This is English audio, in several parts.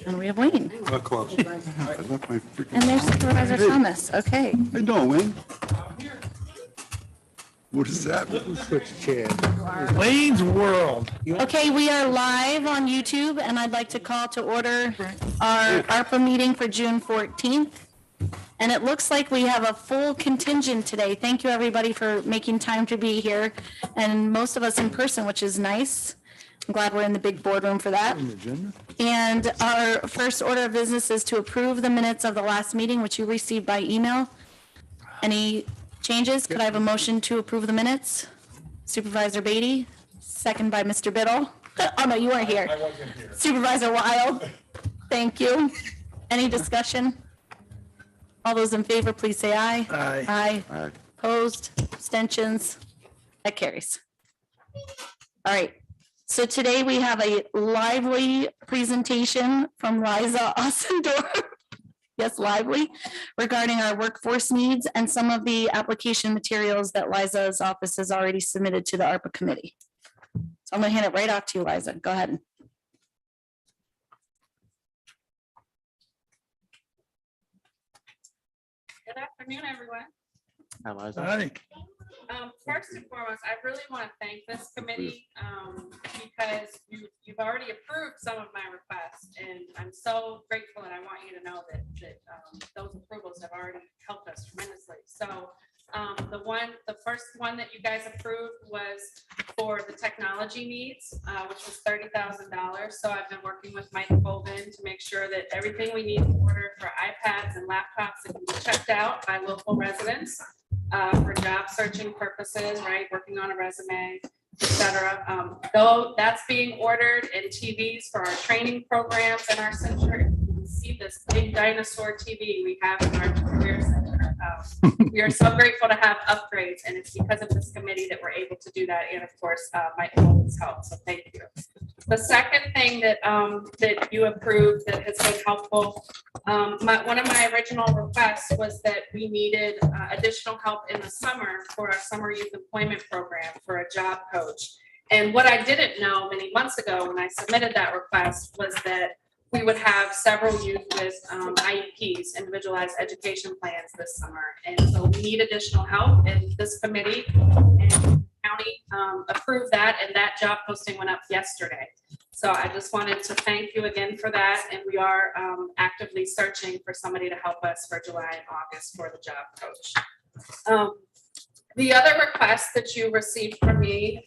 And we have Wayne. Close. I left my freaking. And there's Supervisor Thomas. Okay. How you doing, Wayne? What is that? Wayne's World. Okay, we are live on YouTube, and I'd like to call to order our ARPA meeting for June 14th. And it looks like we have a full contingent today. Thank you, everybody, for making time to be here, and most of us in person, which is nice. I'm glad we're in the big boardroom for that. And our first order of business is to approve the minutes of the last meeting, which you received by email. Any changes? Could I have a motion to approve the minutes? Supervisor Beatty, second by Mr. Biddle. Oh, no, you weren't here. I wasn't here. Supervisor Wild, thank you. Any discussion? All those in favor, please say aye. Aye. Aye. Opposed, abstentions, that carries. All right, so today we have a lively presentation from Liza Ossendorf. Yes, lively, regarding our workforce needs and some of the application materials that Liza's office has already submitted to the ARPA committee. So I'm gonna hand it right off to you, Liza. Go ahead. Good afternoon, everyone. Aye. First and foremost, I really want to thank this committee because you've already approved some of my requests, and I'm so grateful, and I want you to know that those approvals have already helped us tremendously. So the first one that you guys approved was for the technology needs, which was $30,000. So I've been working with Mike Colvin to make sure that everything we need to order for iPads and laptops that can be checked out by local residents for job searching purposes, right? Working on a resume, etc. Though that's being ordered, and TVs for our training programs in our center. You can see this big dinosaur TV we have in our career center. We are so grateful to have upgrades, and it's because of this committee that we're able to do that, and of course, Mike Colvin's help. So thank you. The second thing that that you approved that has been helpful, one of my original requests was that we needed additional help in the summer for our summer youth employment program for a job coach. And what I didn't know many months ago when I submitted that request was that we would have several youth with IEPs, individualized education plans, this summer. And so we need additional help, and this committee and county approved that, and that job posting went up yesterday. So I just wanted to thank you again for that, and we are actively searching for somebody to help us for July and August for the job coach. The other request that you received from me,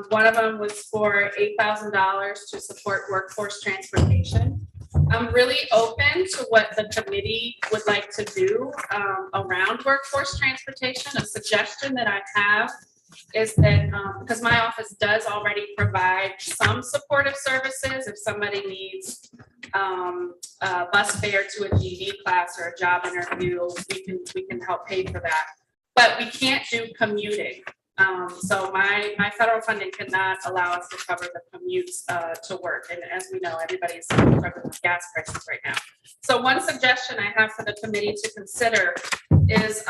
one of them was for $8,000 to support workforce transportation. I'm really open to what the committee would like to do around workforce transportation. A suggestion that I have is that because my office does already provide some supportive services, if somebody needs a bus fare to a GED class or a job interview, we can help pay for that. But we can't do commuting. So my federal funding cannot allow us to cover the commutes to work. And as we know, everybody's struggling with gas prices right now. So one suggestion I have for the committee to consider is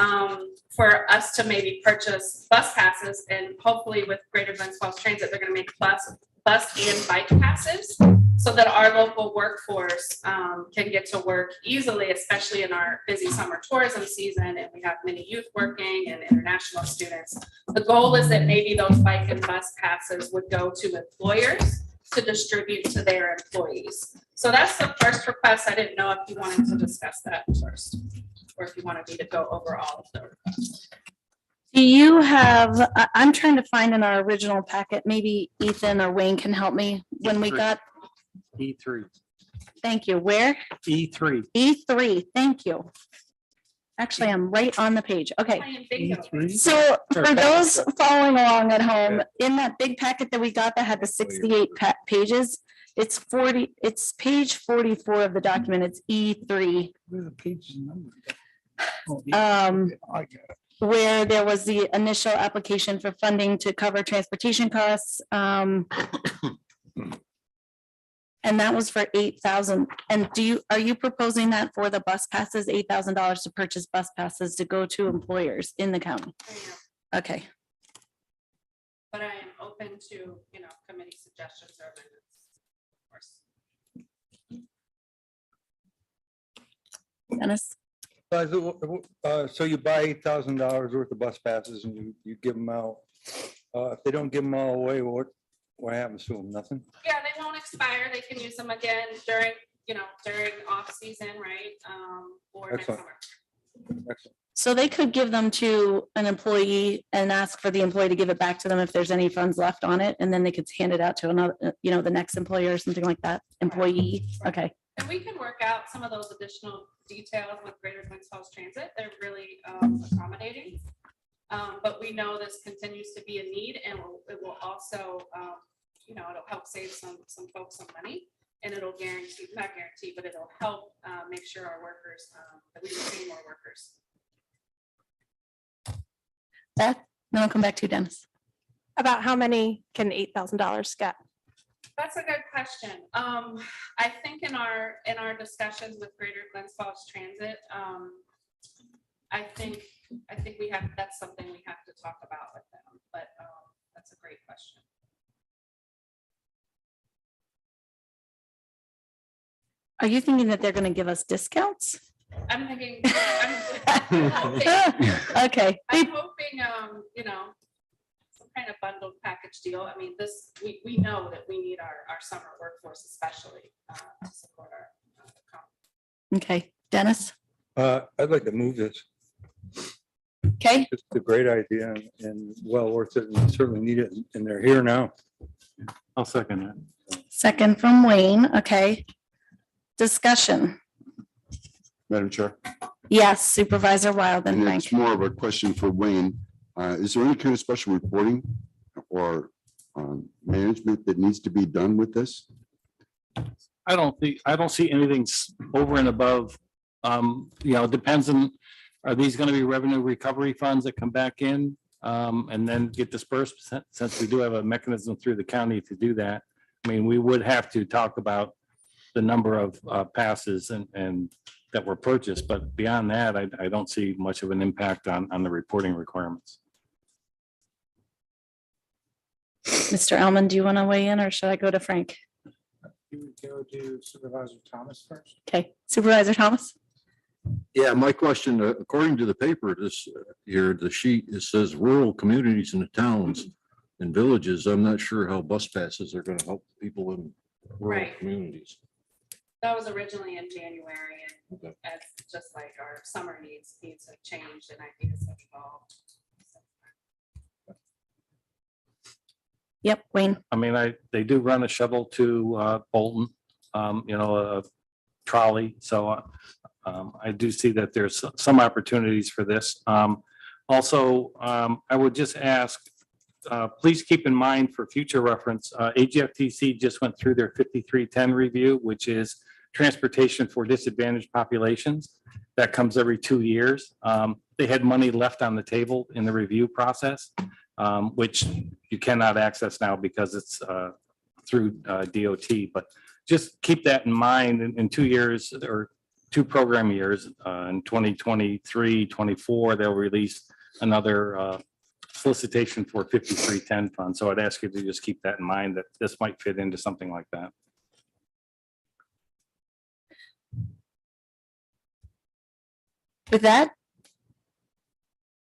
for us to maybe purchase bus passes, and hopefully with Greater Glens Falls Transit, they're going to make bus and bike passes so that our local workforce can get to work easily, especially in our busy summer tourism season, and we have many youth working and international students. The goal is that maybe those bike and bus passes would go to employers to distribute to their employees. So that's the first request. I didn't know if you wanted to discuss that first, or if you wanted me to go over all of the requests. Do you have, I'm trying to find in our original packet, maybe Ethan or Wayne can help me when we got. E3. Thank you. Where? E3. E3. Thank you. Actually, I'm right on the page. Okay. Playing bingo. E3. So for those following along at home, in that big packet that we got that had the 68 pages, it's page 44 of the document. It's E3. Where's the page number? Oh, I got it. Where there was the initial application for funding to cover transportation costs. And that was for $8,000. And are you proposing that for the bus passes, $8,000 to purchase bus passes to go to employers in the county? Okay. But I am open to, committee suggestions or amendments, of course. Dennis? So you buy $8,000 worth of bus passes and you give them out. If they don't give them all away, what happens to them? Nothing? Yeah, they won't expire. They can use them again during, during off season, right? Or next Excellent. summer. Excellent. So they could give them to an employee and ask for the employee to give it back to them if there's any funds left on it, and then they could hand it out to another, the next employer or something like that, employee. Okay, And we can work out some of those additional details with Greater Glens Falls Transit. They're really accommodating. But we know this continues to be a need, and it will also, it'll help save some folks some money, and it'll guarantee, not guarantee, but it'll help make sure our workers, that we retain more workers. Beth, then I'll come back to you, Dennis. About how many can $8,000 get? That's a good question. I think in our discussions with Greater Glens Falls Transit, I think that's something we have to talk about with them, but that's a great question. Are you thinking that they're going to give us discounts? I'm thinking, I'm hoping, Okay, I'm hoping, some kind of bundled package deal. I mean, we know that we need our summer workforce, especially to support our economy. okay, Dennis? I'd like to move this. Okay, It's a great idea and well worth it, and certainly need it, and they're here now. I'll second that. second from Wayne. Okay. Discussion. Madam Chair, Yes, Supervisor Wild and and Frank. it's more of a question for Wayne. Is there any kind of special reporting or management that needs to be done with this? I don't see anything over and above. It depends on, are these going to be revenue recovery funds that come back in and then get dispersed, since we do have a mechanism through the county to do that? I mean, we would have to talk about the number of passes and that were purchased, but beyond that, I don't see much of an impact on the reporting requirements. Mr. Elman, do you want to weigh in or should I go to Frank? You would go to Supervisor Thomas first. Okay, Supervisor Thomas? Yeah, my question, according to the paper, this here, the sheet, it says rural communities and the towns and villages. I'm not sure how bus passes are going to help people in rural Right. communities. That was originally in January, and Okay. as just like our summer needs have changed, and ideas have evolved. Yep, Wayne. I mean, they do run a shuttle to Bolton, a trolley. So I do see that there's some opportunities for this. Also, I would just ask, please keep in mind for future reference, AGFTC just went through their 5310 review, which is transportation for disadvantaged populations. That comes every 2 years. They had money left on the table in the review process, which you cannot access now because it's through DOT. But just keep that in mind in 2 years or 2 program years, in 2023, 24, they'll release another solicitation for 5310 fund. So I'd ask you to just keep that in mind, that this might fit into something like that. With that?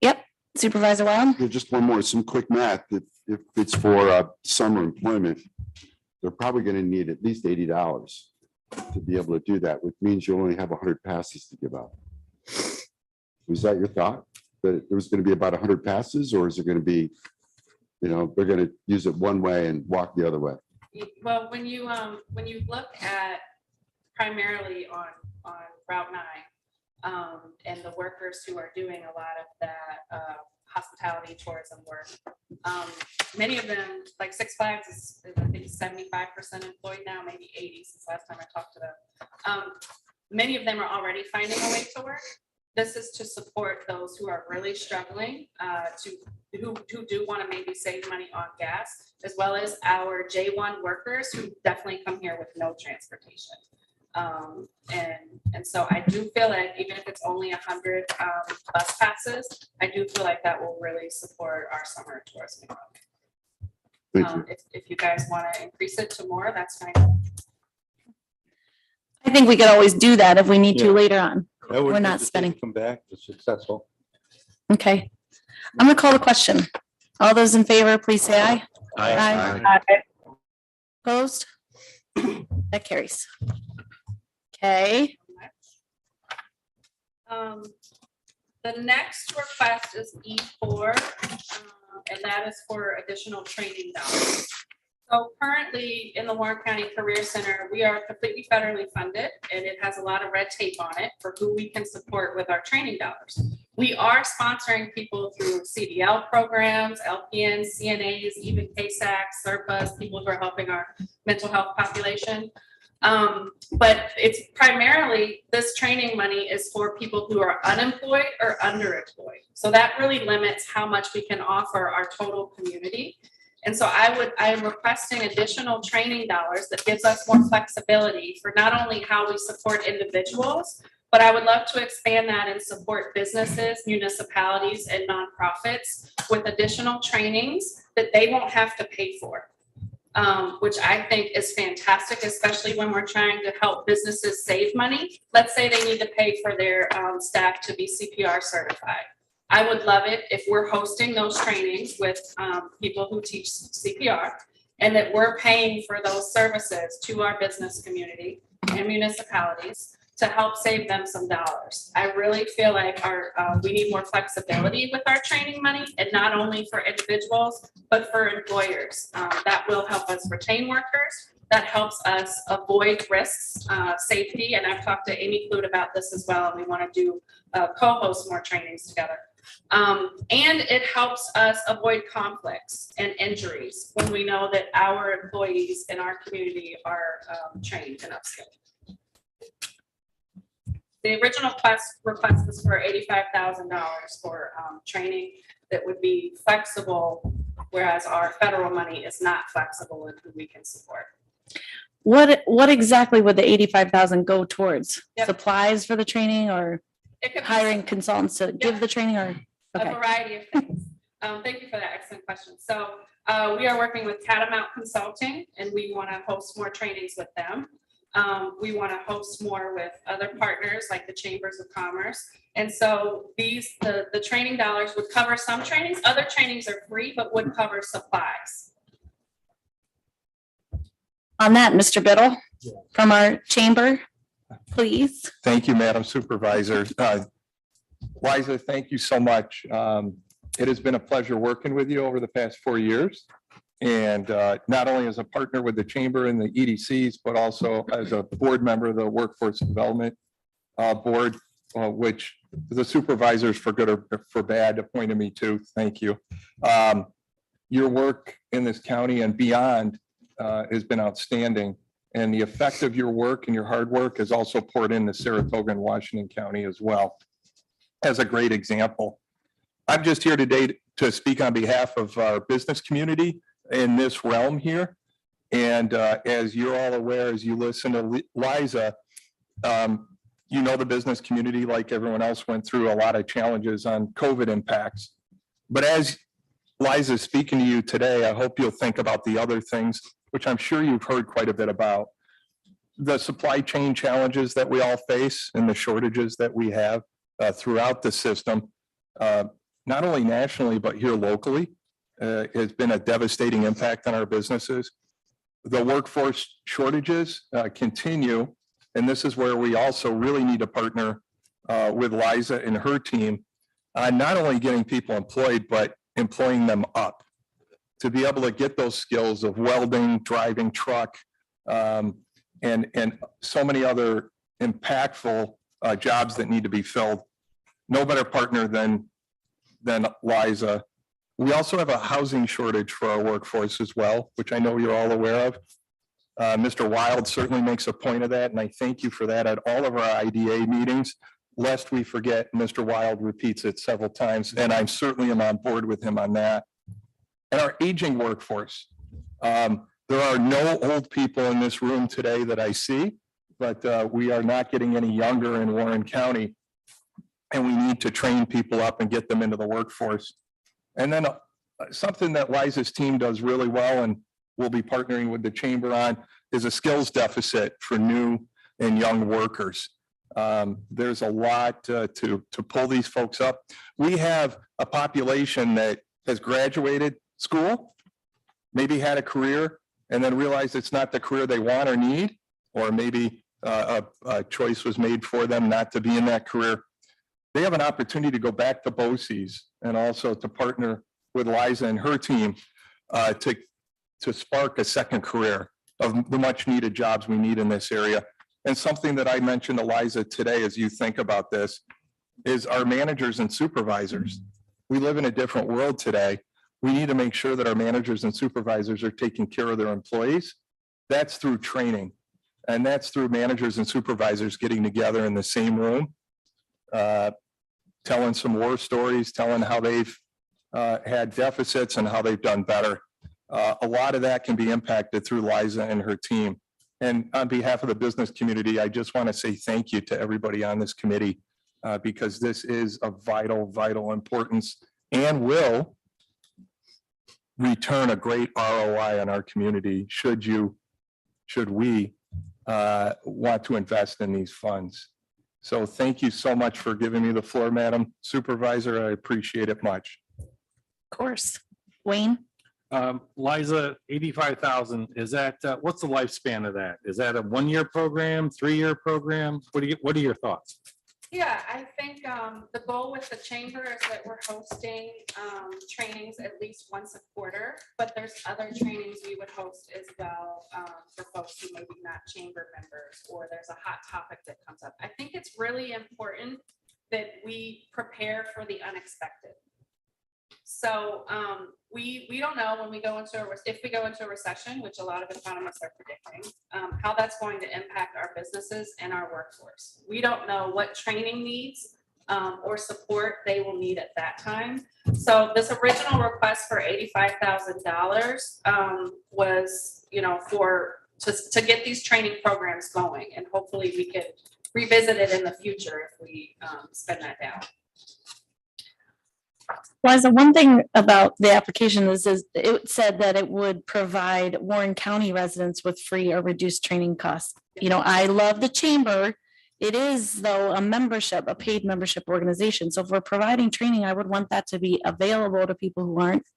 Yep, Supervisor Wild? Yeah, just one more, some quick math. If it's for summer employment, they're probably going to need at least $80 to be able to do that, which means you only have 100 passes to give out. Was that your thought? That there was going to be about 100 passes, or is it going to be, they're going to use it one way and walk the other way? Well, when you look at primarily on Route 9, and the workers who are doing a lot of that hospitality tourism work, many of them, like Six Flags is I think 75% employed now, maybe 80 since last time I talked to them. Many of them are already finding a way to work. This is to support those who are really struggling, who do want to maybe save money on gas, as well as our J1 workers who definitely come here with no transportation. And so I do feel like even if it's only 100 bus passes, I do feel like that will really support our summer tourism. Thank you. If you guys want to increase it to more, that's fine. I think we could always do that if we need to Yeah. later on. That would We're be not the spending. Come back, it's successful. Okay. I'm gonna call the question. All those in favor, please say aye. Aye. Opposed? That carries. Okay, The next request is E4, and that is for additional training dollars. So currently in the Warren County Career Center, we are completely federally funded, and it has a lot of red tape on it for who we can support with our training dollars. We are sponsoring people through CDL programs, LPNs, CNAs, even KSACs, SERPAs, people who are helping our mental health population. But it's primarily, this training money is for people who are unemployed or underemployed. So that really limits how much we can offer our total community. And so I am requesting additional training dollars that gives us more flexibility for not only how we support individuals, but I would love to expand that and support businesses, municipalities, and nonprofits with additional trainings that they won't have to pay for. Which I think is fantastic, especially when we're trying to help businesses save money. Let's say they need to pay for their staff to be CPR certified. I would love it if we're hosting those trainings with people who teach CPR, and that we're paying for those services to our business community and municipalities to help save them some dollars. I really feel like we need more flexibility with our training money, and not only for individuals, but for employers. That will help us retain workers. That helps us avoid risks, safety. And I've talked to Amy Clute about this as well. And we want to do co-host more trainings together. And it helps us avoid conflicts and injuries when we know that our employees in our community are trained and upskilled. The original request was for $85,000 for training that would be flexible, whereas our federal money is not flexible in who we can support. what exactly would the 85,000 go towards? Yep. Supplies for the training, or It could be hiring consultants to give the training, or? a Okay, variety of things. Thank you for that excellent question. So we are working with Catamount Consulting, and we want to host more trainings with them. We want to host more with other partners like the Chambers of Commerce. And so the training dollars would cover some trainings. Other trainings are free, but would cover supplies. on that, Mr. Biddle, from our chamber, please. Thank you, Madam Supervisor. Liza, thank you so much. It has been a pleasure working with you over the past 4 years. And not only as a partner with the Chamber and the EDCs, but also as a board member of the Workforce Development Board, which the supervisors, for good or for bad, appointed me to. Thank you. Your work in this county and beyond has been outstanding. And the effect of your work and your hard work has also poured into Saratoga and Washington County as well, as a great example. I'm just here today to speak on behalf of our business community in this realm here. And as you're all aware, as you listen to Liza, you know the business community, like everyone else, went through a lot of challenges on COVID impacts. But as Liza is speaking to you today, I hope you'll think about the other things, which I'm sure you've heard quite a bit about. The supply chain challenges that we all face and the shortages that we have throughout the system, not only nationally, but here locally. Has been a devastating impact on our businesses. The workforce shortages continue, and this is where we also really need to partner with Liza and her team on not only getting people employed, but employing them up to be able to get those skills of welding, driving truck, and so many other impactful jobs that need to be filled. No better partner than Liza. We also have a housing shortage for our workforce as well, which I know you're all aware of. Mr. Wild certainly makes a point of that, and I thank you for that at all of our IDA meetings. Lest we forget, Mr. Wild repeats it several times, and I certainly am on board with him on that. And our aging workforce. There are no old people in this room today that I see, but we are not getting any younger in Warren County. And we need to train people up and get them into the workforce. And then something that Liza's team does really well, and we'll be partnering with the Chamber on, is a skills deficit for new and young workers. There's a lot to pull these folks up. We have a population that has graduated school, maybe had a career, and then realized it's not the career they want or need, or maybe a choice was made for them not to be in that career. They have an opportunity to go back to BOCES and also to partner with Liza and her team to spark a second career of the much needed jobs we need in this area. And something that I mentioned to Liza today, as you think about this, is our managers and supervisors. We live in a different world today. We need to make sure that our managers and supervisors are taking care of their employees. That's through training. And that's through managers and supervisors getting together in the same room, telling some war stories, telling how they've had deficits and how they've done better. A lot of that can be impacted through Liza and her team. And on behalf of the business community, I just want to say thank you to everybody on this committee because this is of vital importance and will return a great ROI on our community should we want to invest in these funds. So thank you so much for giving me the floor, Madam Supervisor. I appreciate it much. Of course. Wayne? Liza, 85,000, is that, what's the lifespan of that? Is that a 1-year program, 3-year program? What are your thoughts? Yeah, I think the goal with the chamber is that we're hosting trainings at least once a quarter, but there's other trainings we would host as well for folks who maybe not chamber members, or there's a hot topic that comes up. I think it's really important that we prepare for the unexpected. So we don't know when we go into if we go into a recession, which a lot of economists are predicting, how that's going to impact our businesses and our workforce. We don't know what training needs or support they will need at that time. So this original request for $85,000 was, to get these training programs going, and hopefully we could revisit it in the future if we spend that down. Liza, one thing about the application is it said that it would provide Warren County residents with free or reduced training costs. I love the chamber. It is, though, a paid membership organization. So if we're providing training, I would want that to be available to people who aren't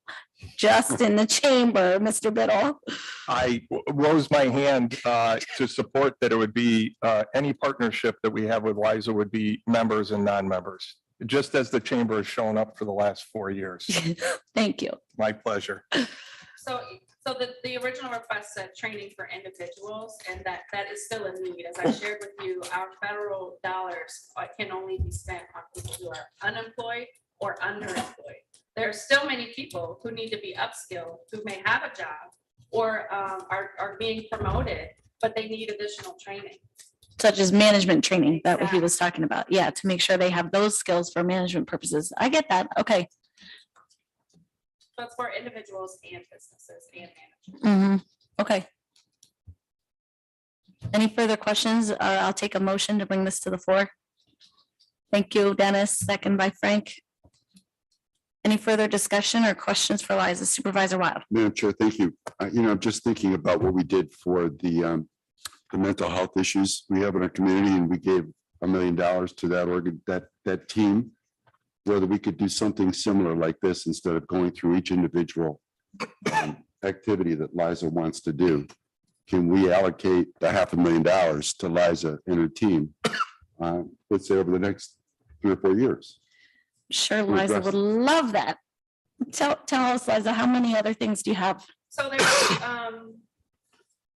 just in the chamber, Mr. Biddle. I rose my hand to support that it would be any partnership that we have with Liza would be members and non-members, just as the chamber has shown up for the last 4 years. Thank you. My pleasure. So the original request said training for individuals, and that is still a need. As I shared with you, our federal dollars can only be spent on people who are unemployed or underemployed. There are still many people who need to be upskilled, who may have a job or are being promoted, but they need additional training. Such as management training, that what he was talking about. Yeah, to make sure they have those skills for management purposes. I get that. Okay. So it's for individuals and businesses and managers. Okay. Any further questions? I'll take a motion to bring this to the floor. Thank you, Dennis. Second by Frank. Any further discussion or questions for Liza? Supervisor Wild? Madam Chair, thank you. I'm just thinking about what we did for the mental health issues we have in our community, and we gave $1 million to that team, whether we could do something similar like this instead of going through each individual activity that Liza wants to do. Can we allocate the $500,000 to Liza and her team, let's say over the next 3 or 4 years? Sure, Liza would love that. Tell us, Liza, how many other things do you have? So there's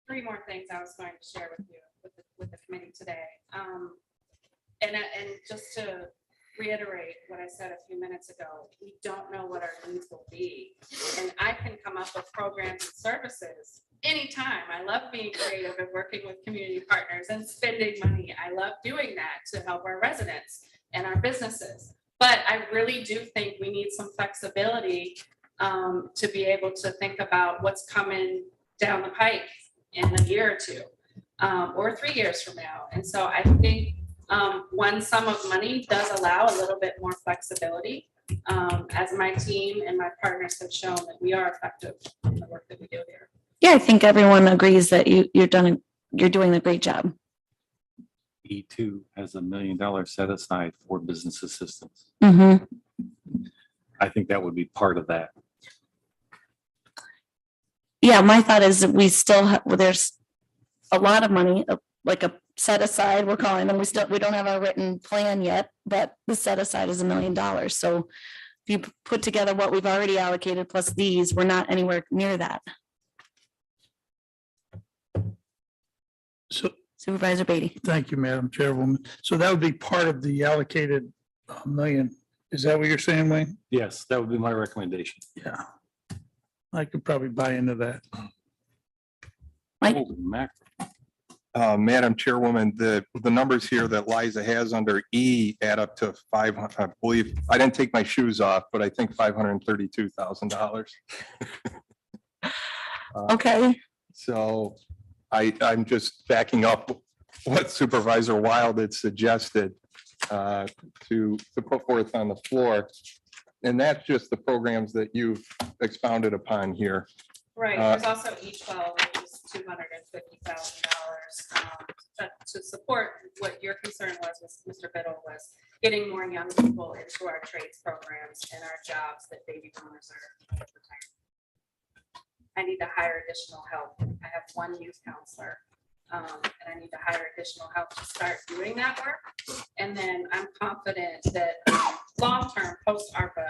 3 more things I was going to share with you with the committee today. And just to reiterate what I said a few minutes ago, we don't know what our needs will be. And I can come up with programs and services anytime. I love being creative and working with community partners and spending money. I love doing that to help our residents and our businesses. But I really do think we need some flexibility to be able to think about what's coming down the pike in a year or 2 or 3 years from now. And so I think one sum of money does allow a little bit more flexibility, as my team and my partners have shown that we are effective in the work that we do here. Yeah, I think everyone agrees that you're doing a great job. E2 has $1 million set aside for business assistance. Mm-hmm. I think that would be part of that. Yeah, my thought is that we still have, well, there's a lot of money, like a set aside, we're calling them, we don't have a written plan yet, but the set aside is $1 million. So if you put together what we've already allocated plus these, we're not anywhere near that. So, Supervisor Beatty. thank you, Madam Chairwoman. So that would be part of the allocated million. Is that what you're saying, Wayne? Yes, that would be my recommendation. Yeah. I could probably buy into that. Mike? Holy mackerel. Madam Chairwoman, the numbers here that Liza has under E add up to 500, I believe, I didn't take my shoes off, but I think $532,000. Okay, So I'm just backing up what Supervisor Wild had suggested to put forth on the floor. And that's just the programs that you've expounded upon here. Right, there's also E12, which is $250,000 to support what your concern was, Mr. Biddle, was getting more young people into our trades programs and our jobs that baby boomers are retiring. I need to hire additional help. I have one youth counselor, and I need to hire additional help to start doing that work. And then I'm confident that long-term, post-ARPA,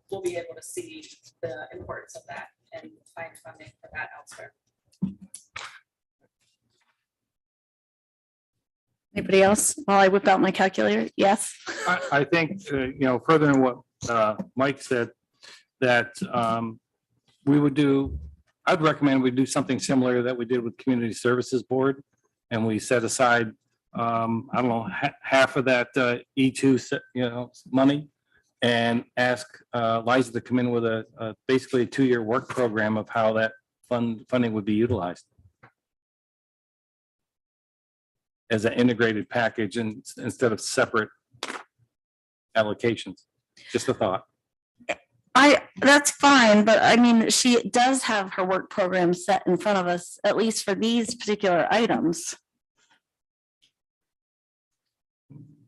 we'll be able to see the importance of that and find funding for that elsewhere. anybody else while I whip out my calculator? Yes. I think, further than what Mike said, that we would do, I'd recommend we do something similar that we did with Community Services Board. And we set aside, I don't know, half of that E2, money, and ask Liza to come in with basically a 2-year work program of how that funding would be utilized as an integrated package and instead of separate allocations. Just a thought. That's fine, but I mean, she does have her work program set in front of us, at least for these particular items.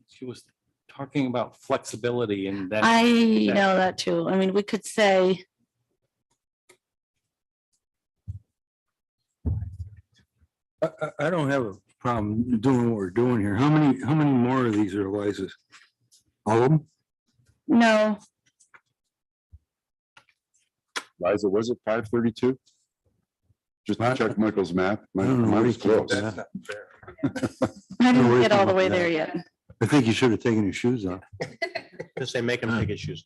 She was talking about flexibility and that. I know that too. I mean, we could say, I don't have a problem doing what we're doing here. How many more of these are Liza's? All of them? no, Liza, was it 532? Just to check Michael's math. I don't know Mine where was he came up close. with that. I No, didn't where get all came the up way with there that? yet. I think you should have taken your shoes off. Just say make him take his shoes.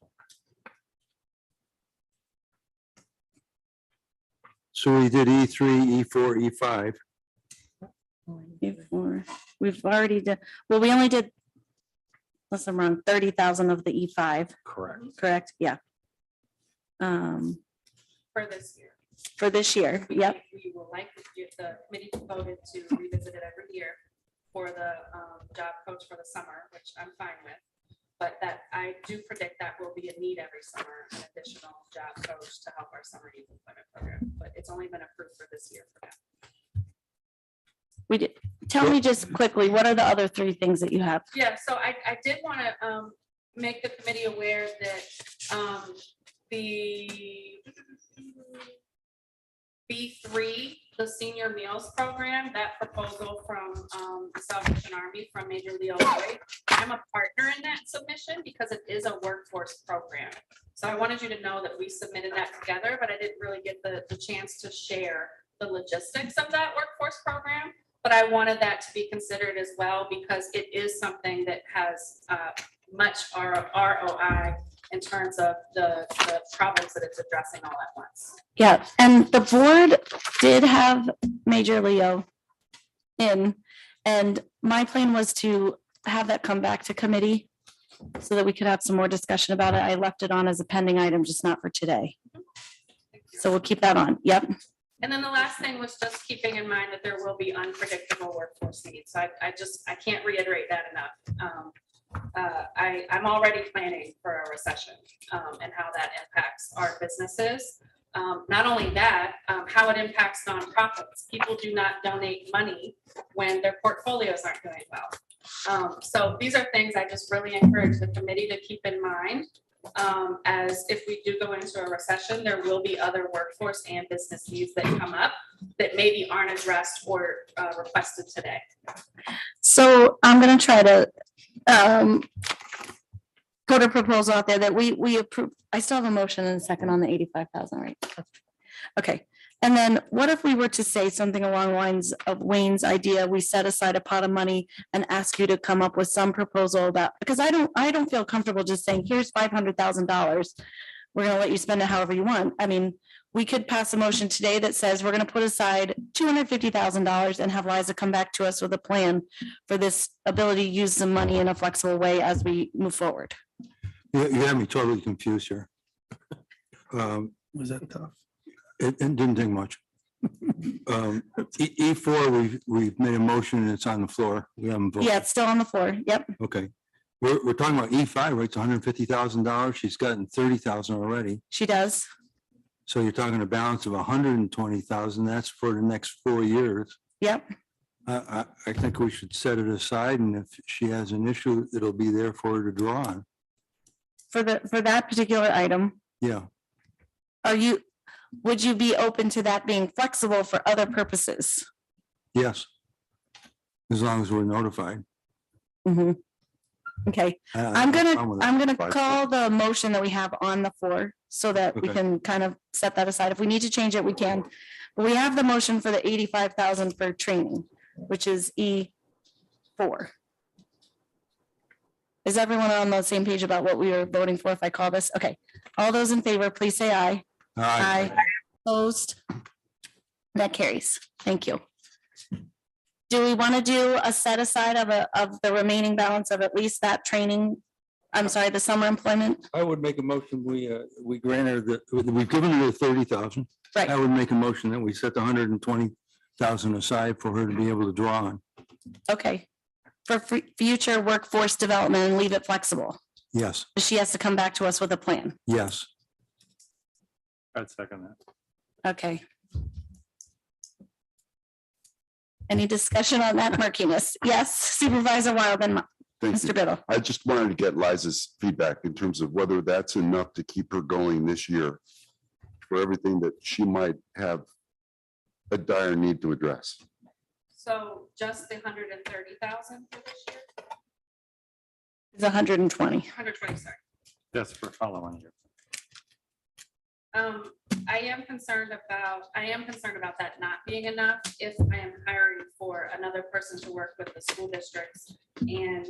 So we did E3, E4, E5. Before, we've already done, well, we only did, unless I'm wrong, 30,000 of the E5, Correct. correct? Yeah. For this year. For this year, yep. We will likely, if the committee voted to revisit it every year for the job coach for the summer, which I'm fine with. But that, I do predict that will be a need every summer, an additional job coach to help our summer youth employment program. But it's only been approved for this year for that. We did, tell me just quickly, what are the other 3 things that you have? Yeah, so I did want to make the committee aware that the B3, the senior meals program, that proposal from the Salvation Army from Major Leo Lloyd, I'm a partner in that submission because it is a workforce program. So I wanted you to know that we submitted that together, but I didn't really get the chance to share the logistics of that workforce program. But I wanted that to be considered as well because it is something that has much ROI in terms of the problems that it's addressing all at once. Yeah, and the board did have Major Leo in, and my plan was to have that come back to committee so that we could have some more discussion about it. I left it on as a pending item, just not for today. So we'll keep that on. Yep. And then the last thing was just keeping in mind that there will be unpredictable workforce needs. So I can't reiterate that enough. I'm already planning for a recession and how that impacts our businesses. Not only that, how it impacts nonprofits. People do not donate money when their portfolios aren't doing well. So these are things I just really encourage the committee to keep in mind. As if we do go into a recession, there will be other workforce and business needs that come up that maybe aren't addressed or requested today. So I'm gonna try to put a proposal out there that we approve. I still have a motion and a second on the 85,000, right? Okay, and then what if we were to say something along the lines of Wayne's idea, we set aside a pot of money and ask you to come up with some proposal about, because I don't feel comfortable just saying, here's $500,000. We're gonna let you spend it however you want. I mean, we could pass a motion today that says we're gonna put aside $250,000 and have Liza come back to us with a plan for this ability to use the money in a flexible way as we move forward. You have me totally confused here. Was that tough? It didn't take much. E4, we've made a motion and it's on the floor. We haven't voted. Yeah, it's still on the floor. Yep. Okay. We're talking about E5, right? It's $150,000. She's gotten 30,000 already. She does. So you're talking a balance of 120,000. That's for the next 4 years. Yep. I think we should set it aside, and if she has an issue, it'll be there for her to draw on. For that particular item, Yeah. would you be open to that being flexible for other purposes? Yes. As long as we're notified. Mhm. Okay, I have I'm no gonna problem with that. I'm gonna call the motion that we have on the floor so that we Okay. can kind of set that aside. If we need to change it, we can. But we have the motion for the 85,000 for training, which is E4. Is everyone on the same page about what we are voting for if I call this? Okay, all those in favor, please say aye. All right. Aye. Opposed? That carries. Thank you. Do we want to do a set aside of the remaining balance of at least that training? I'm sorry, the summer employment? I would make a motion, we grant her we've given her the 30,000. Right. I would make a motion that we set the 120,000 aside for her to be able to draw on. Okay. For future workforce development and leave it flexible. Yes, She has to come back to us with a plan. yes. I'd second that. Okay. Any discussion on that murkiness? Yes, Supervisor Wild and Thank Mr. you. Biddle. I just wanted to get Liza's feedback in terms of whether that's enough to keep her going this year for everything that she might have a dire need to address. So just the 130,000 for this year, It's 120. 120, sorry. That's for following year. I am concerned about that not being enough if I am hiring for another person to work with the school districts and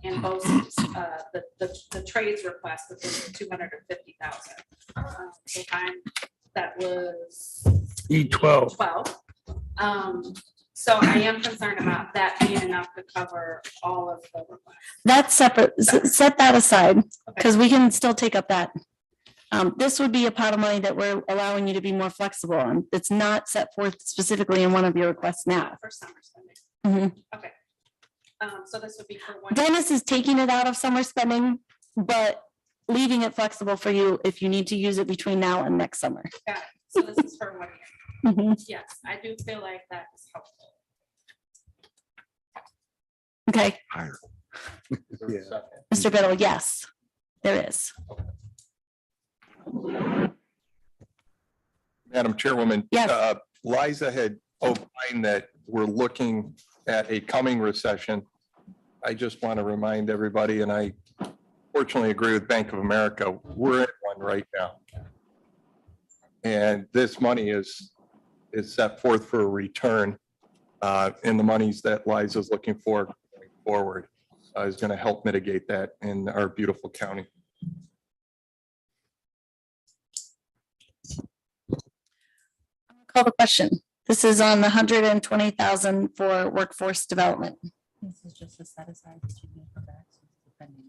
and both the trades request within the 250,000. So that was E12. 12. So I am concerned about that being enough to cover all of the requests. That's separate. Set that aside because we can still take up that. This would be a pot of money that we're allowing you to be more flexible on. It's not set forth specifically in one of your requests now. For summer spending. Mhm. Okay. So this would be for one. Dennis is taking it out of summer spending, but leaving it flexible for you if you need to use it between now and next summer. Got it. So this is for 1 year. Mhm. Yes, I do feel like that is helpful. Okay, Higher. Mr. Biddle, yes, there is. Madam Chairwoman. Yes. Liza had opined that we're looking at a coming recession. I just want to remind everybody, and I fortunately agree with Bank of America, we're in one right now. And this money is set forth for a return. And the monies that Liza's looking for going forward is going to help mitigate that in our beautiful county. Call the question. This is on the 120,000 for workforce development. This is just a set aside. that you need for that, so it's depending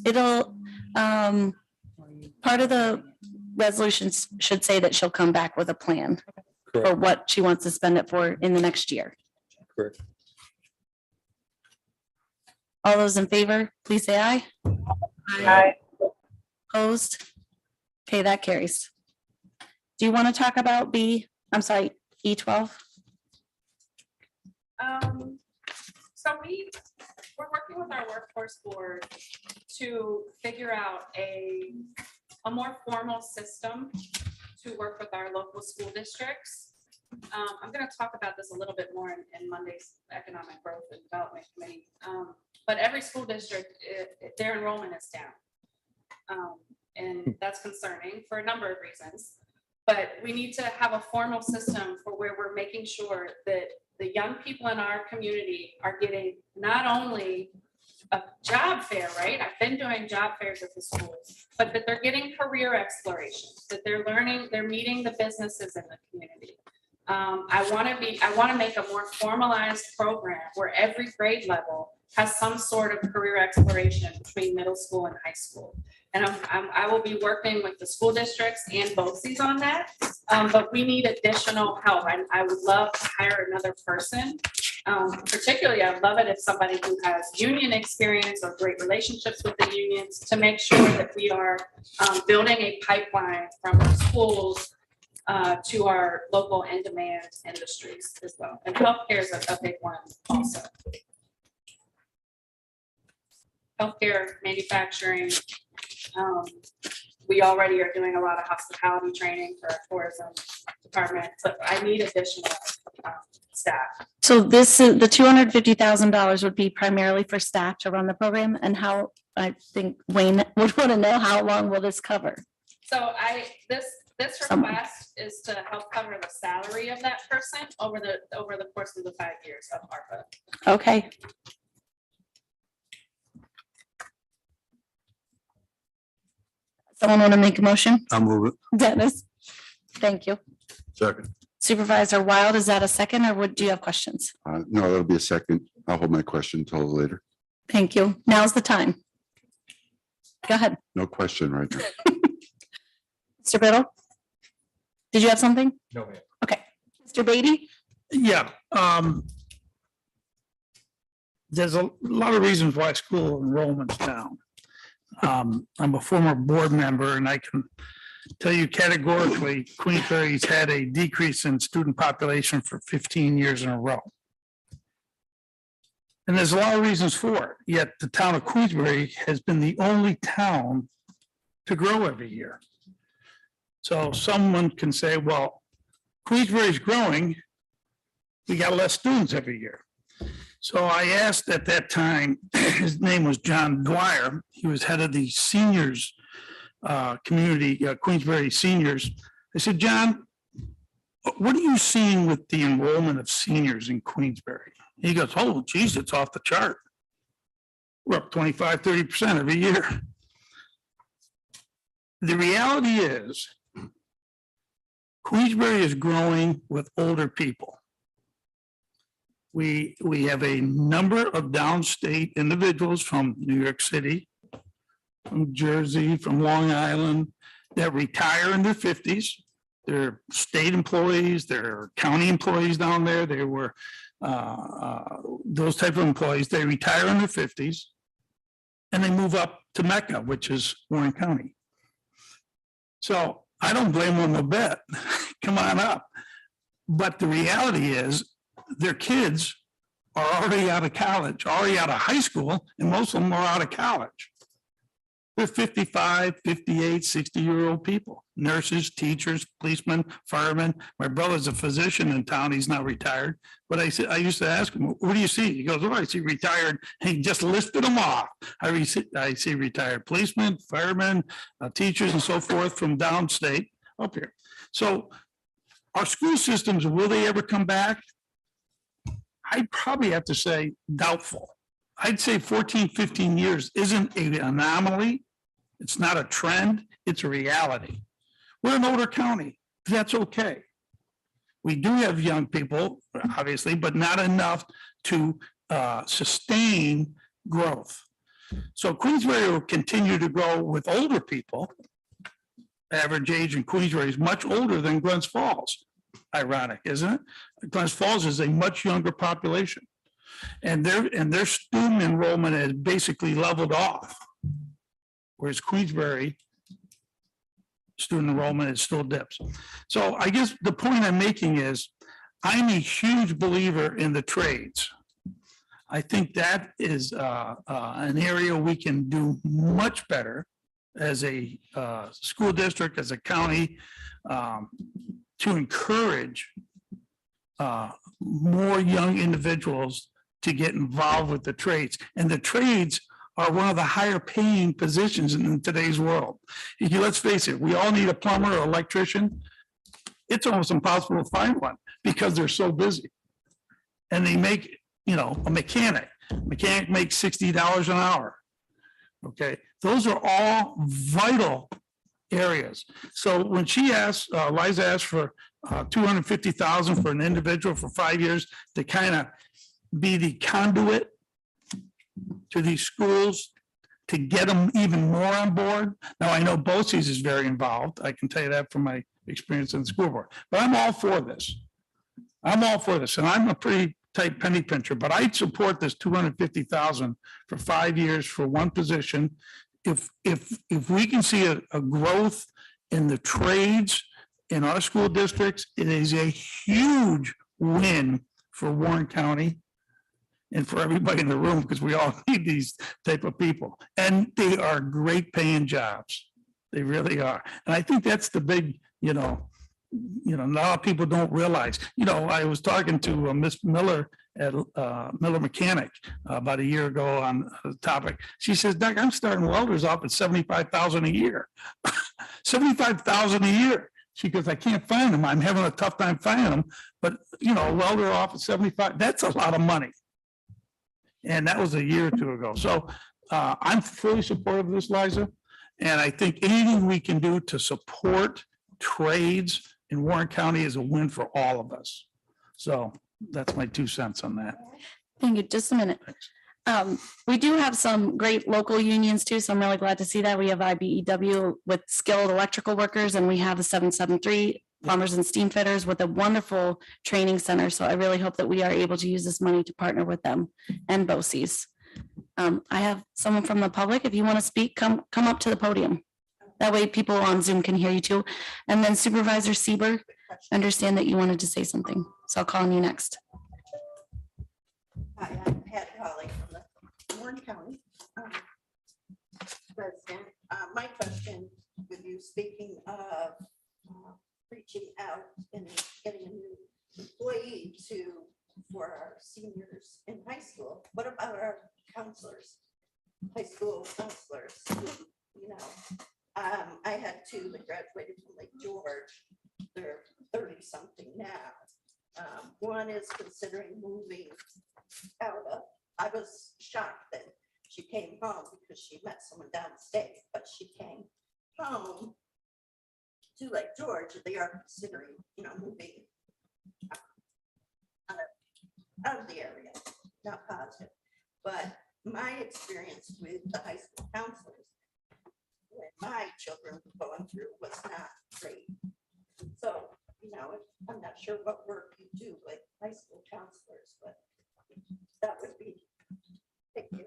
It'll, on where you- part of the resolutions should say that she'll come back with a plan for Correct. what she wants to spend it for in the next year. Correct. All those in favor, please say aye. Aye. Opposed? Okay, that carries. Do you want to talk about E12? So we're working with our workforce board to figure out a more formal system to work with our local school districts. I'm going to talk about this a little bit more in Monday's Economic Growth and Development Committee. But every school district, their enrollment is down. And that's concerning for a number of reasons. But we need to have a formal system for where we're making sure that the young people in our community are getting not only a job fair, right? I've been doing job fairs at the schools, but that they're getting career exploration, that they're learning, they're meeting the businesses in the community. I want to make a more formalized program where every grade level has some sort of career exploration between middle school and high school. And I will be working with the school districts and BOCES on that. But we need additional help. I would love to hire another person. Particularly, I'd love it if somebody who has union experience or great relationships with the unions to make sure that we are building a pipeline from our schools to our local and demand industries as well. And healthcare is a big one also. Healthcare, manufacturing. We already are doing a lot of hospitality training for our tourism department, but I need additional staff. So this is the $250,000 would be primarily for staff to run the program, and how, I think Wayne would want to know, how long will this cover? So this request is to help cover the salary of that person over the course of the 5 years of ARPA. Okay. Someone want to make a motion? I'll move it. Dennis? Thank you. Second. Supervisor Wild, is that a second, or do you have questions? No, that'll be a second. I'll hold my question until later. Thank you. Now's the time. Go ahead. No question right now. Mr. Biddle? Did you have something? No, ma'am. Okay. Mr. Beatty? Yeah. There's a lot of reasons why school enrollment's down. I'm a former board member, and I can tell you categorically, Queensbury's had a decrease in student population for 15 years in a row. And there's a lot of reasons for it, yet the town of Queensbury has been the only town to grow every year. So someone can say, well, Queensbury's growing, we got less students every year. So I asked at that time, his name was John Dwyer. He was head of the seniors community, Queensbury seniors. I said, John, what are you seeing with the enrollment of seniors in Queensbury? He goes, oh, geez, it's off the chart. We're up 25, 30% every year. The reality is Queensbury is growing with older people. We have a number of downstate individuals from New York City, from Jersey, from Long Island, that retire in their 50s. They're state employees, they're county employees down there. They were those type of employees. They retire in their 50s and they move up to Mecca, which is Warren County. So I don't blame them a bit. Come on up. But the reality is, their kids are already out of college, already out of high school, and most of them are out of college. They're 55, 58, 60-year-old people, nurses, teachers, policemen, firemen. My brother's a physician in town. He's not retired. But I used to ask him, what do you see? He goes, oh, I see retired. He just listed them off. I see retired policemen, firemen, teachers, and so forth from downstate up here. So our school systems, will they ever come back? I'd probably have to say doubtful. I'd say 14, 15 years isn't an anomaly. It's not a trend. It's a reality. We're an older county. That's okay. We do have young people, obviously, but not enough to sustain growth. So Queensbury will continue to grow with older people. Average age in Queensbury is much older than Glens Falls. Ironic, isn't it? Glens Falls is a much younger population, and their student enrollment has basically leveled off, whereas Queensbury student enrollment, it still dips. So I guess the point I'm making is, I'm a huge believer in the trades. I think that is an area we can do much better as a school district, as a county, to encourage more young individuals to get involved with the trades. And the trades are one of the higher paying positions in today's world. Let's face it, we all need a plumber or electrician. It's almost impossible to find one because they're so busy. And they make, a mechanic makes $60 an hour. Okay, those are all vital areas. So when she asked, Liza asked for $250,000 for an individual for 5 years to kind of be the conduit to these schools to get them even more on board. Now, I know BOS is very involved. I can tell you that from my experience in the school board, but I'm all for this. I'm all for this, and I'm a pretty tight penny pincher, but I'd support this $250,000 for 5 years for one position. If we can see a growth in the trades in our school districts, it is a huge win for Warren County and for everybody in the room, because we all need these type of people. And they are great paying jobs. They really are. And I think that's the big, a lot of people don't realize. I was talking to Miss Miller at Miller Mechanic about a year ago on the topic. She says, Doug, I'm starting welders off at $75,000 a year. $75,000 a year. She goes, I can't find them. I'm having a tough time finding them. But, a welder off at 75, that's a lot of money. And that was a year or two ago. So I'm fully supportive of this, Liza. And I think anything we can do to support trades in Warren County is a win for all of us. So that's my 2 cents on that. Thank you. Just a minute. We do have some great local unions too, so I'm really glad to see that. We have IBEW with skilled electrical workers, and we have the 773 plumbers and steam fitters with a wonderful training center. So I really hope that we are able to use this money to partner with them and BOCES. I have someone from the public. If you want to speak, come up to the podium. That way people on Zoom can hear you too. And then Supervisor Sieber, understand that you wanted to say something. So I'll call on you next. Hi, I'm Pat Holly from the Warren County resident. My question with you, speaking of reaching out and getting a new employee for our seniors in high school, what about our counselors, high school counselors? I had 2 that graduated from Lake George. They're 30-something now. One is considering moving out of. I was shocked that she came home because she met someone downstate, but she came home to Lake George. They are considering, moving out of the area. Not positive, but my experience with the high school counselors when my children were going through was not great. So, I'm not sure what work you do with high school counselors, but that would be. Thank you.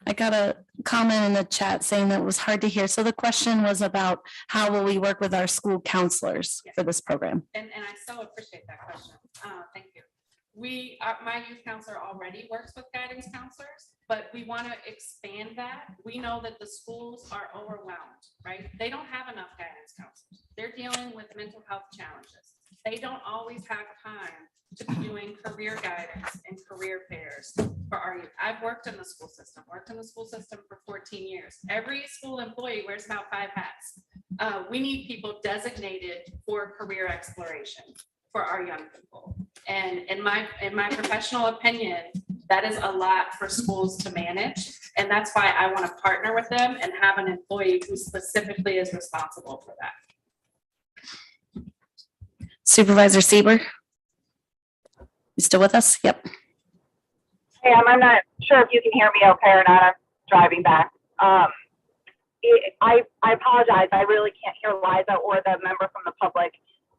I got a comment in the chat saying that it was hard to hear. So the question was about how will we work with our school counselors for this program? And I so appreciate that question. Thank you. My youth counselor already works with guidance counselors, but we want to expand that. We know that the schools are overwhelmed, right? They don't have enough guidance counselors. They're dealing with mental health challenges. They don't always have time to be doing career guidance and career fairs for our youth. I've worked in the school system for 14 years. Every school employee wears about 5 hats. We need people designated for career exploration for our young people. And in my professional opinion, that is a lot for schools to manage. And that's why I want to partner with them and have an employee who specifically is responsible for that. Supervisor Sieber? You still with us? Yep. Hey, I'm not sure if you can hear me okay or not. I'm driving back. I apologize. I really can't hear Liza or the member from the public.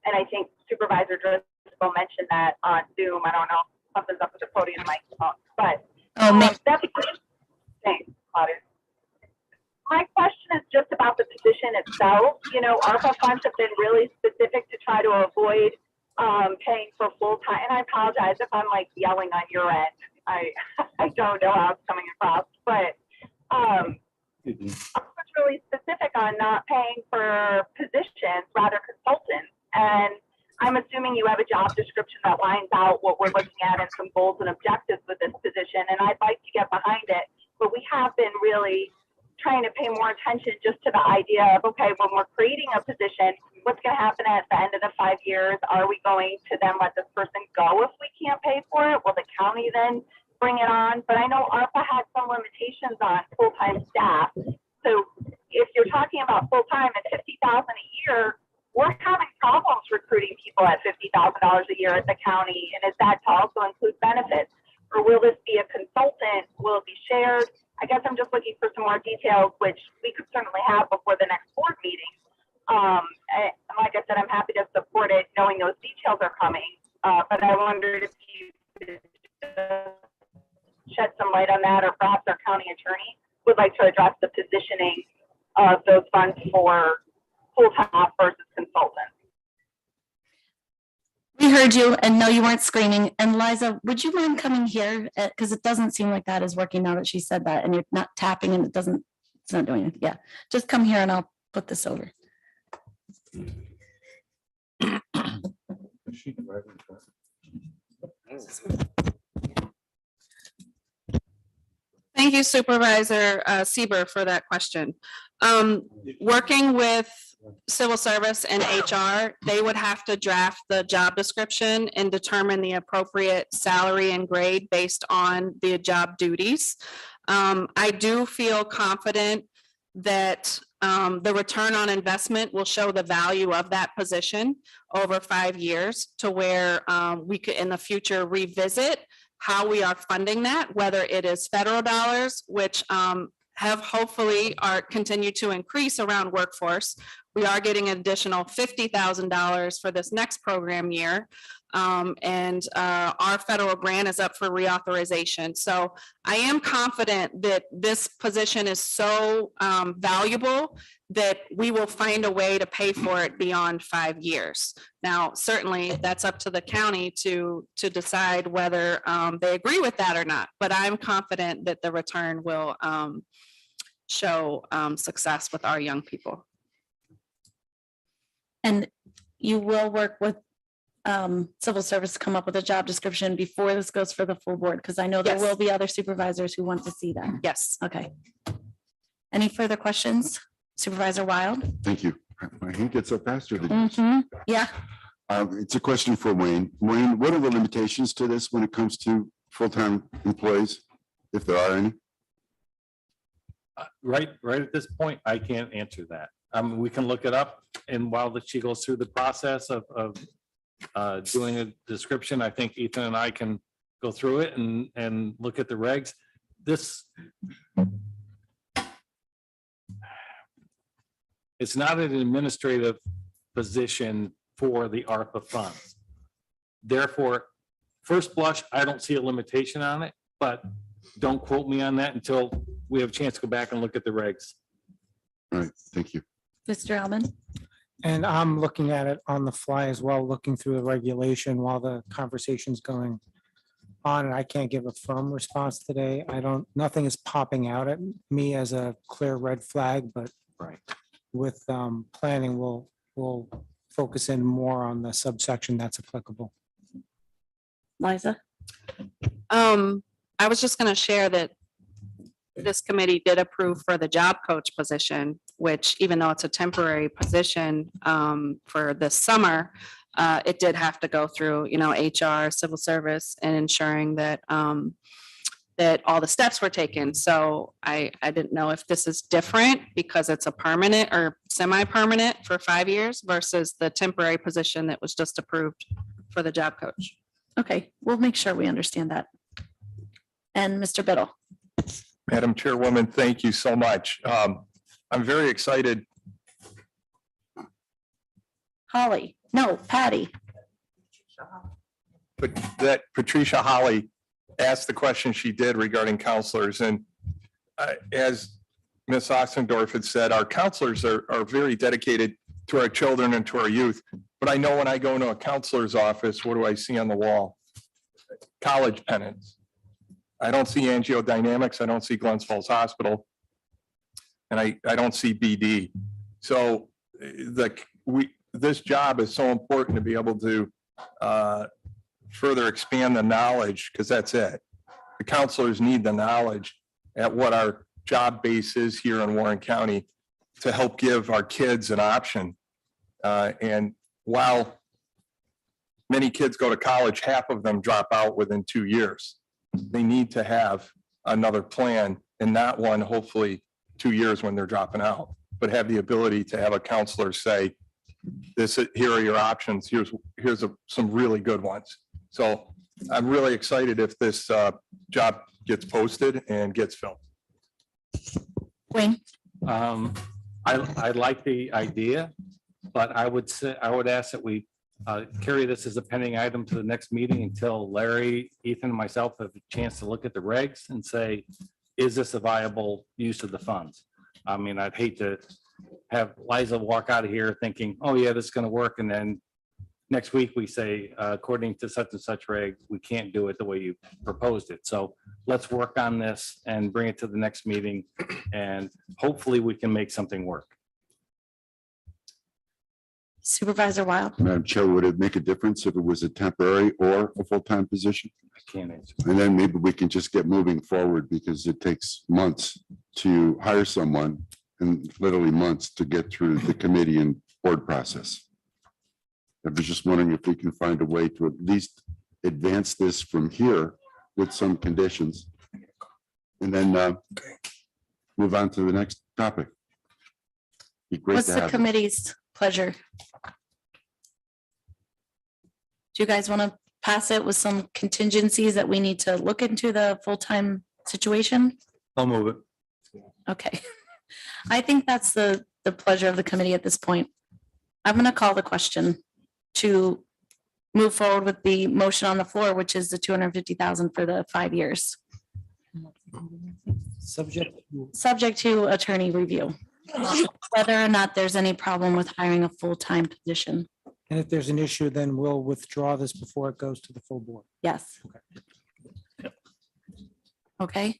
And I think Supervisor Driscoll mentioned that on Zoom. I don't know if something's up with the podium microphone, but that's thanks, Claudia. My question is just about the position itself, you know, ARPA funds have been really specific to try to avoid paying for full-time, and I apologize if I'm like yelling on your end. I don't know how it's coming across, but ARPA's really specific on not paying for positions, rather consultants. And I'm assuming you have a job description that lines out what we're looking at and some goals and objectives with this position, and I'd like to get behind it. But we have been really trying to pay more attention just to the idea of, okay, when we're creating a position, what's going to happen at the end of the 5 years? Are we going to then let this person go if we can't pay for it? Will the county then bring it on? But I know ARPA had some limitations on full-time staff. So if you're talking about full-time at $50,000 a year, we're having problems recruiting people at $50,000 a year at the county. And is that to also include benefits? Or will this be a consultant? Will it be shared? I guess I'm just looking for some more details, which we could certainly have before the next board meeting. And like I said, I'm happy to support it, knowing those details are coming. But I wondered if you could shed some light on that, or perhaps our county attorney would like to address the positioning of those funds for full-time versus consultants. We heard you, and no, you weren't screaming. And Liza, would you mind coming here? Because it doesn't seem like that is working now that she said that, and you're not tapping and it's not doing it. Yeah, just come here and I'll put this over. Thank you, Supervisor Sieber, for that question. Working with civil service and HR, they would have to draft the job description and determine the appropriate salary and grade based on the job duties. I do feel confident that the return on investment will show the value of that position over 5 years, to where we could in the future revisit how we are funding that, whether it is federal dollars, which have hopefully continue to increase around workforce. We are getting an additional $50,000 for this next program year. And our federal grant is up for reauthorization. So I am confident that this position is so valuable that we will find a way to pay for it beyond 5 years. Now, certainly that's up to the county to decide whether they agree with that or not, but I'm confident that the return will show success with our young people. And you will work with civil service to come up with a job description before this goes for the full board, because I know there Yes. will be other supervisors who want to see that. Yes. Okay. Any further questions? Supervisor Wild? Thank you. My hand gets up faster than yours. Yeah. It's a question for Wayne. Wayne, what are the limitations to this when it comes to full-time employees, if there are any? Right at this point, I can't answer that. We can look it up, and while she goes through the process of doing a description, I think Ethan and I can go through it and look at the regs. It's not an administrative position for the ARPA funds. Therefore, first blush, I don't see a limitation on it, but don't quote me on that until we have a chance to go back and look at the regs. All right, thank you. Mr. Alman? And I'm looking at it on the fly as well, looking through the regulation while the conversation's going on, and I can't give a firm response today. Nothing is popping out at me as a clear red flag, but with planning, we'll focus in more on the subsection that's applicable. Liza? I was just going to share that this committee did approve for the job coach position, which even though it's a temporary position for this summer, it did have to go through, HR, civil service, and ensuring that that all the steps were taken. So I didn't know if this is different because it's a permanent or semi-permanent for 5 years versus the temporary position that was just approved for the job coach. Okay, we'll make sure we understand that. And Mr. Biddle? Madam Chairwoman, thank you so much. I'm very excited. Holly? No, Patty. But that Patricia Holly asked the question she did regarding counselors, and as Ms. Oxendorf had said, our counselors are very dedicated to our children and to our youth. But I know when I go into a counselor's office, what do I see on the wall? College pennants. I don't see angiodynamics. I don't see Glens Falls Hospital. And I don't see BD. So this job is so important to be able to further expand the knowledge, because that's it. The counselors need the knowledge at what our job base is here in Warren County to help give our kids an option. And while many kids go to college, half of them drop out within 2 years. They need to have another plan, and not one, hopefully 2 years when they're dropping out, but have the ability to have a counselor say, here are your options. Here's some really good ones. So I'm really excited if this job gets posted and gets filled. Wayne? I like the idea, but I would ask that we carry this as a pending item to the next meeting until Larry, Ethan, and myself have a chance to look at the regs and say, is this a viable use of the funds? I mean, I'd hate to have Liza walk out of here thinking, oh yeah, this is going to work. And then next week we say, according to such and such reg, we can't do it the way you proposed it. So let's work on this and bring it to the next meeting. And hopefully we can make something work. Supervisor Wild? Madam Chair, would it make a difference if it was a temporary or a full-time position? I can't answer. And then maybe we can just get moving forward, because it takes months to hire someone and literally months to get through the committee and board process. I was just wondering if we can find a way to at least advance this from here with some conditions, and then move on to the next topic. Be great What's to the have it. committee's pleasure? Do you guys want to pass it with some contingencies that we need to look into the full-time situation? I'll move it. Okay. I think that's the pleasure of the committee at this point. I'm going to call the question to move forward with the motion on the floor, which is the 250,000 for the 5 years, subject to attorney review, whether or not there's any problem with hiring a full-time position. And if there's an issue, then we'll withdraw this before it goes to the full board. Yes. Okay.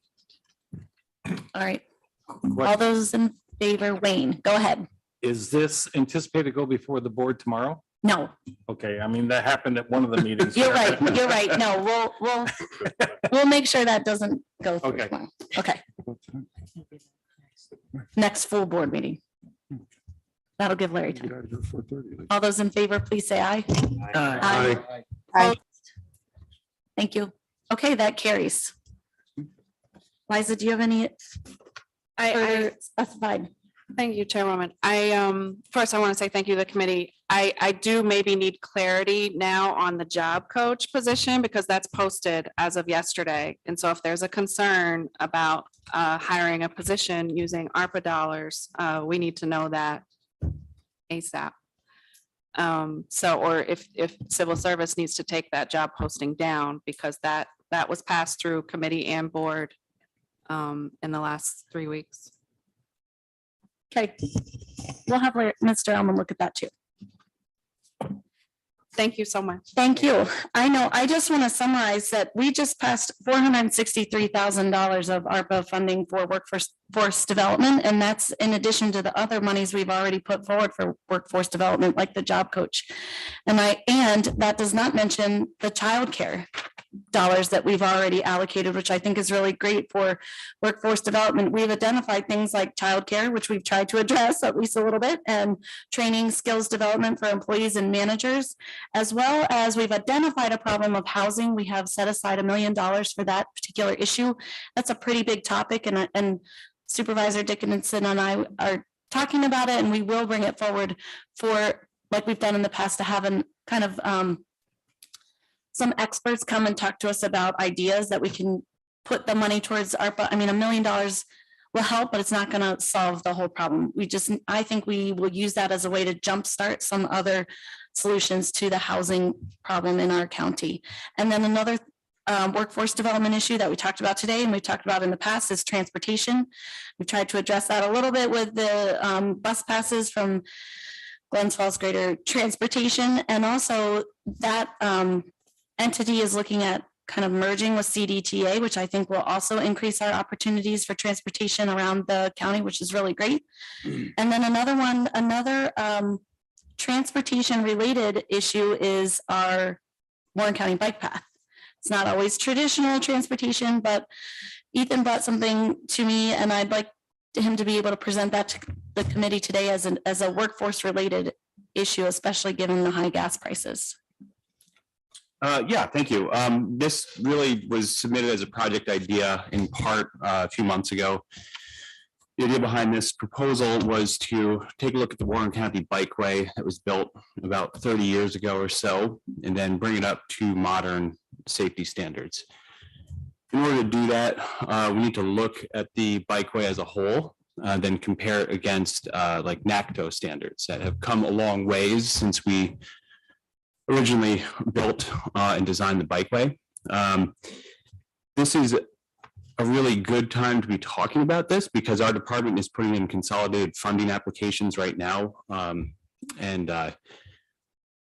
All right. All those in favor, Wayne, go ahead. Is this anticipated to go before the board tomorrow? No, Okay, I mean, that happened at one of the meetings. you're right. You're right. No, we'll make sure that doesn't go through Okay. tomorrow. Okay. Next full board meeting. That'll give Larry time. All those in favor, please say aye. Aye. Opposed? Thank you. Okay, that carries. Liza, do you have any further specified? Thank you, Chairwoman. First, I want to say thank you to the committee. I do maybe need clarity now on the job coach position, because that's posted as of yesterday. And so if there's a concern about hiring a position using ARPA dollars, we need to know that ASAP. Or if civil service needs to take that job posting down, because that was passed through committee and board in the last 3 weeks. Okay. We'll have Mr. Elman look at that too. Thank you so much. Thank you. I know, I just want to summarize that we just passed $463,000 of ARPA funding for workforce development. And that's in addition to the other monies we've already put forward for workforce development, like the job coach. And that does not mention the childcare dollars that we've already allocated, which I think is really great for workforce development. We've identified things like childcare, which we've tried to address at least a little bit, and training, skills development for employees and managers, as well as we've identified a problem of housing. We have set aside $1 million for that particular issue. That's a pretty big topic, and Supervisor Dickinson and I are talking about it, and we will bring it forward for, like we've done in the past, to have an kind of some experts come and talk to us about ideas that we can put the money towards ARPA. I mean, $1 million will help, but it's not going to solve the whole problem. I think we will use that as a way to jumpstart some other solutions to the housing problem in our county. And then another workforce development issue that we talked about today and we talked about in the past is transportation. We tried to address that a little bit with the bus passes from Glens Falls Greater Transportation. And also that entity is looking at kind of merging with CDTA, which I think will also increase our opportunities for transportation around the county, which is really great. And then another transportation related issue is our Warren County bike path. It's not always traditional transportation, but Ethan brought something to me and I'd like him to be able to present that to the committee today as a workforce related issue, especially given the high gas prices. Yeah, thank you. This really was submitted as a project idea in part a few months ago. The idea behind this proposal was to take a look at the Warren County Bikeway that was built about 30 years ago or so, and then bring it up to modern safety standards. In order to do that, we need to look at the bikeway as a whole, then compare it against like NACTO standards that have come a long ways since we originally built and designed the bikeway. This is a really good time to be talking about this because our department is putting in consolidated funding applications right now.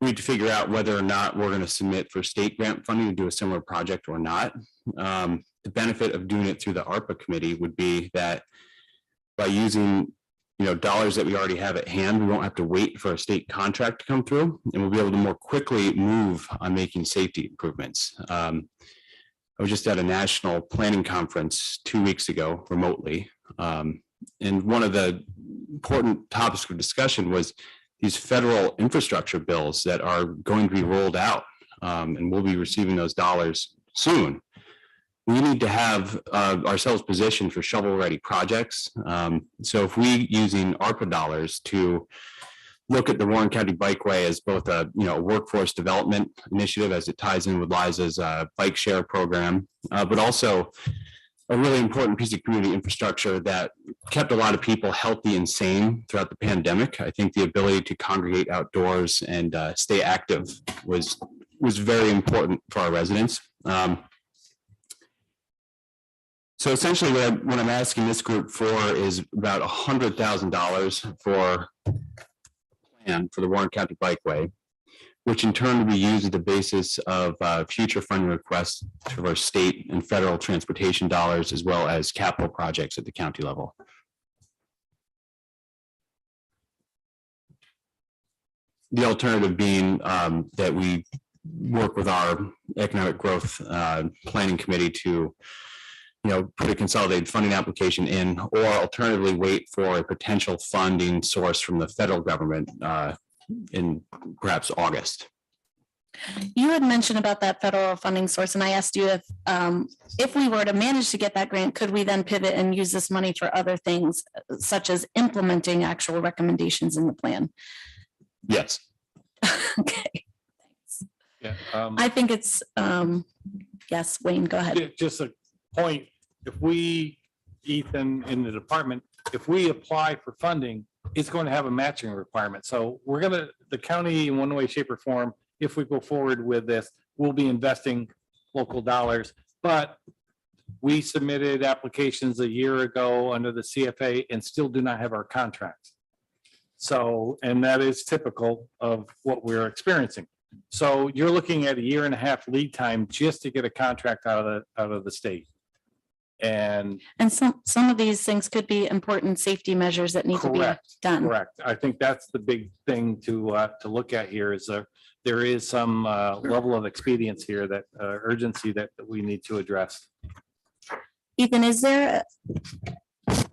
We need to figure out whether or not we're going to submit for state grant funding to do a similar project or not. The benefit of doing it through the ARPA committee would be that by using dollars that we already have at hand, we won't have to wait for a state contract to come through, and we'll be able to more quickly move on making safety improvements. I was just at a national planning conference 2 weeks ago remotely. And one of the important topics of discussion was these federal infrastructure bills that are going to be rolled out, and we'll be receiving those dollars soon. We need to have ourselves positioned for shovel-ready projects. So if we using ARPA dollars to look at the Warren County Bikeway as both a workforce development initiative as it ties in with Liza's bike share program, but also a really important piece of community infrastructure that kept a lot of people healthy and sane throughout the pandemic. I think the ability to congregate outdoors and stay active was very important for our residents. So essentially what I'm asking this group for is about $100,000 for the Warren County Bikeway, which in turn will be used as the basis of future funding requests for our state and federal transportation dollars, as well as capital projects at the county level. The alternative being that we work with our economic growth planning committee to put a consolidated funding application in, or alternatively wait for a potential funding source from the federal government in perhaps August. You had mentioned about that federal funding source, and I asked you if we were to manage to get that grant, could we then pivot and use this money for other things, such as implementing actual recommendations in the plan? Yes. Okay. Thanks. Yeah, I think it's, yes, Wayne, go ahead. just a point. If we, Ethan, in the department, if we apply for funding, it's going to have a matching requirement. So the county in one way, shape or form, if we go forward with this, we'll be investing local dollars. But we submitted applications a year ago under the CFA and still do not have our contracts. So, and that is typical of what we're experiencing. So you're looking at a 1.5 year lead time just to get a contract out of the state. And some of these things could be important safety measures that need to be done. Correct. I think that's the big thing to look at here is there is some level of expedience here, that urgency that we need to address. Ethan, is there a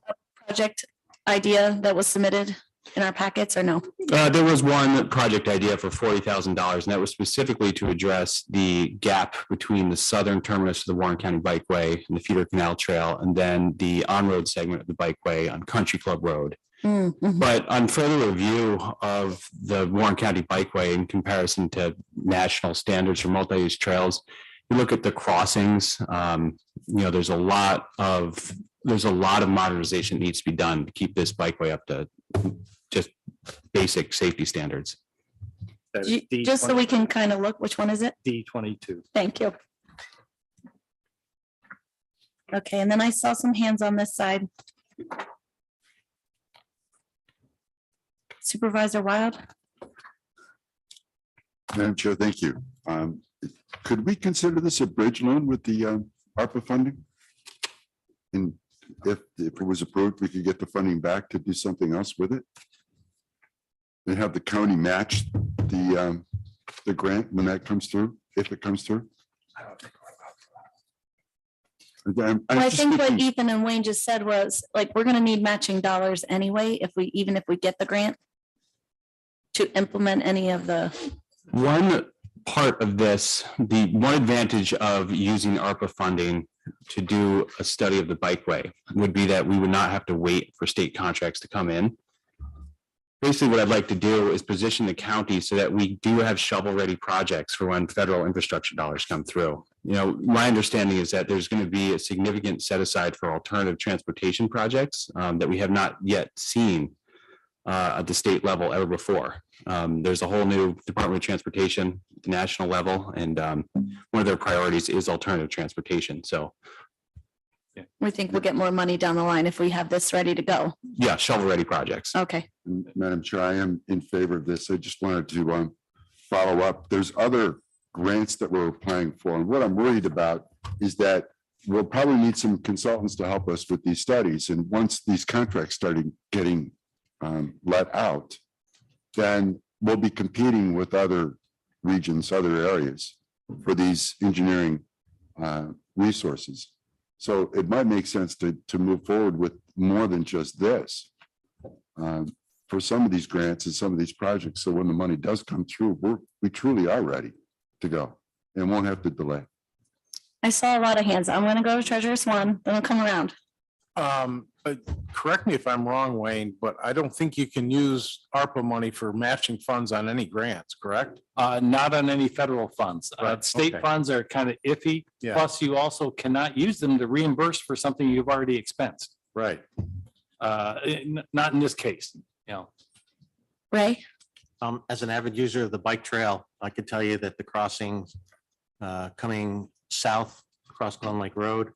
project idea that was submitted in our packets or no? There was one project idea for $40,000, and that was specifically to address the gap between the southern terminus of the Warren County Bikeway and the Feeder Canal Trail, and then the on-road segment of the Bikeway on Country Club Road. Mm-hmm. But on further review of the Warren County Bikeway in comparison to national standards for multi-use trails, you look at the crossings, there's a lot of modernization that needs to be done to keep this bikeway up to just basic safety standards. Just so we can kind of look, which one is it? D22. Thank you. Okay, and then I saw some hands on this side. Supervisor Wild? Madam Chair, thank you. Could we consider this a bridge loan with the ARPA funding? And if it was approved, we could get the funding back to do something else with it? And have the county match the grant when that comes through, if it comes through? Well, I think what Ethan and Wayne just said was, like, we're gonna need matching dollars anyway, even if we get the grant to implement any of the, One part of this, the one advantage of using ARPA funding to do a study of the bikeway would be that we would not have to wait for state contracts to come in. Basically, what I'd like to do is position the county so that we do have shovel-ready projects for when federal infrastructure dollars come through. You know, my understanding is that there's going to be a significant set aside for alternative transportation projects that we have not yet seen at the state level ever before. There's a whole new Department of Transportation at the national level, and one of their priorities is alternative transportation. So we think we'll get more money down the line if we have this ready to go. yeah, shovel-ready projects. Okay. Madam Chair, I am in favor of this. I just wanted to follow up. There's other grants that we're applying for. And what I'm worried about is that we'll probably need some consultants to help us with these studies. And once these contracts started getting let out, then we'll be competing with other regions, other areas for these engineering resources. So it might make sense to move forward with more than just this for some of these grants and some of these projects. So when the money does come through, we truly are ready to go and won't have to delay. I saw a lot of hands. I'm gonna go to Treasurer Swan, then I'll come around. But correct me if I'm wrong, Wayne, but I don't think you can use ARPA money for matching funds on any grants, correct? Not on any federal funds. Right, State okay. funds are kind of iffy. Yeah. Plus, you also cannot use them to reimburse for something you've already expensed. Right. Not in this case, you know. Ray? As an avid user of the bike trail, I could tell you that the crossings coming south across Glen Lake Road,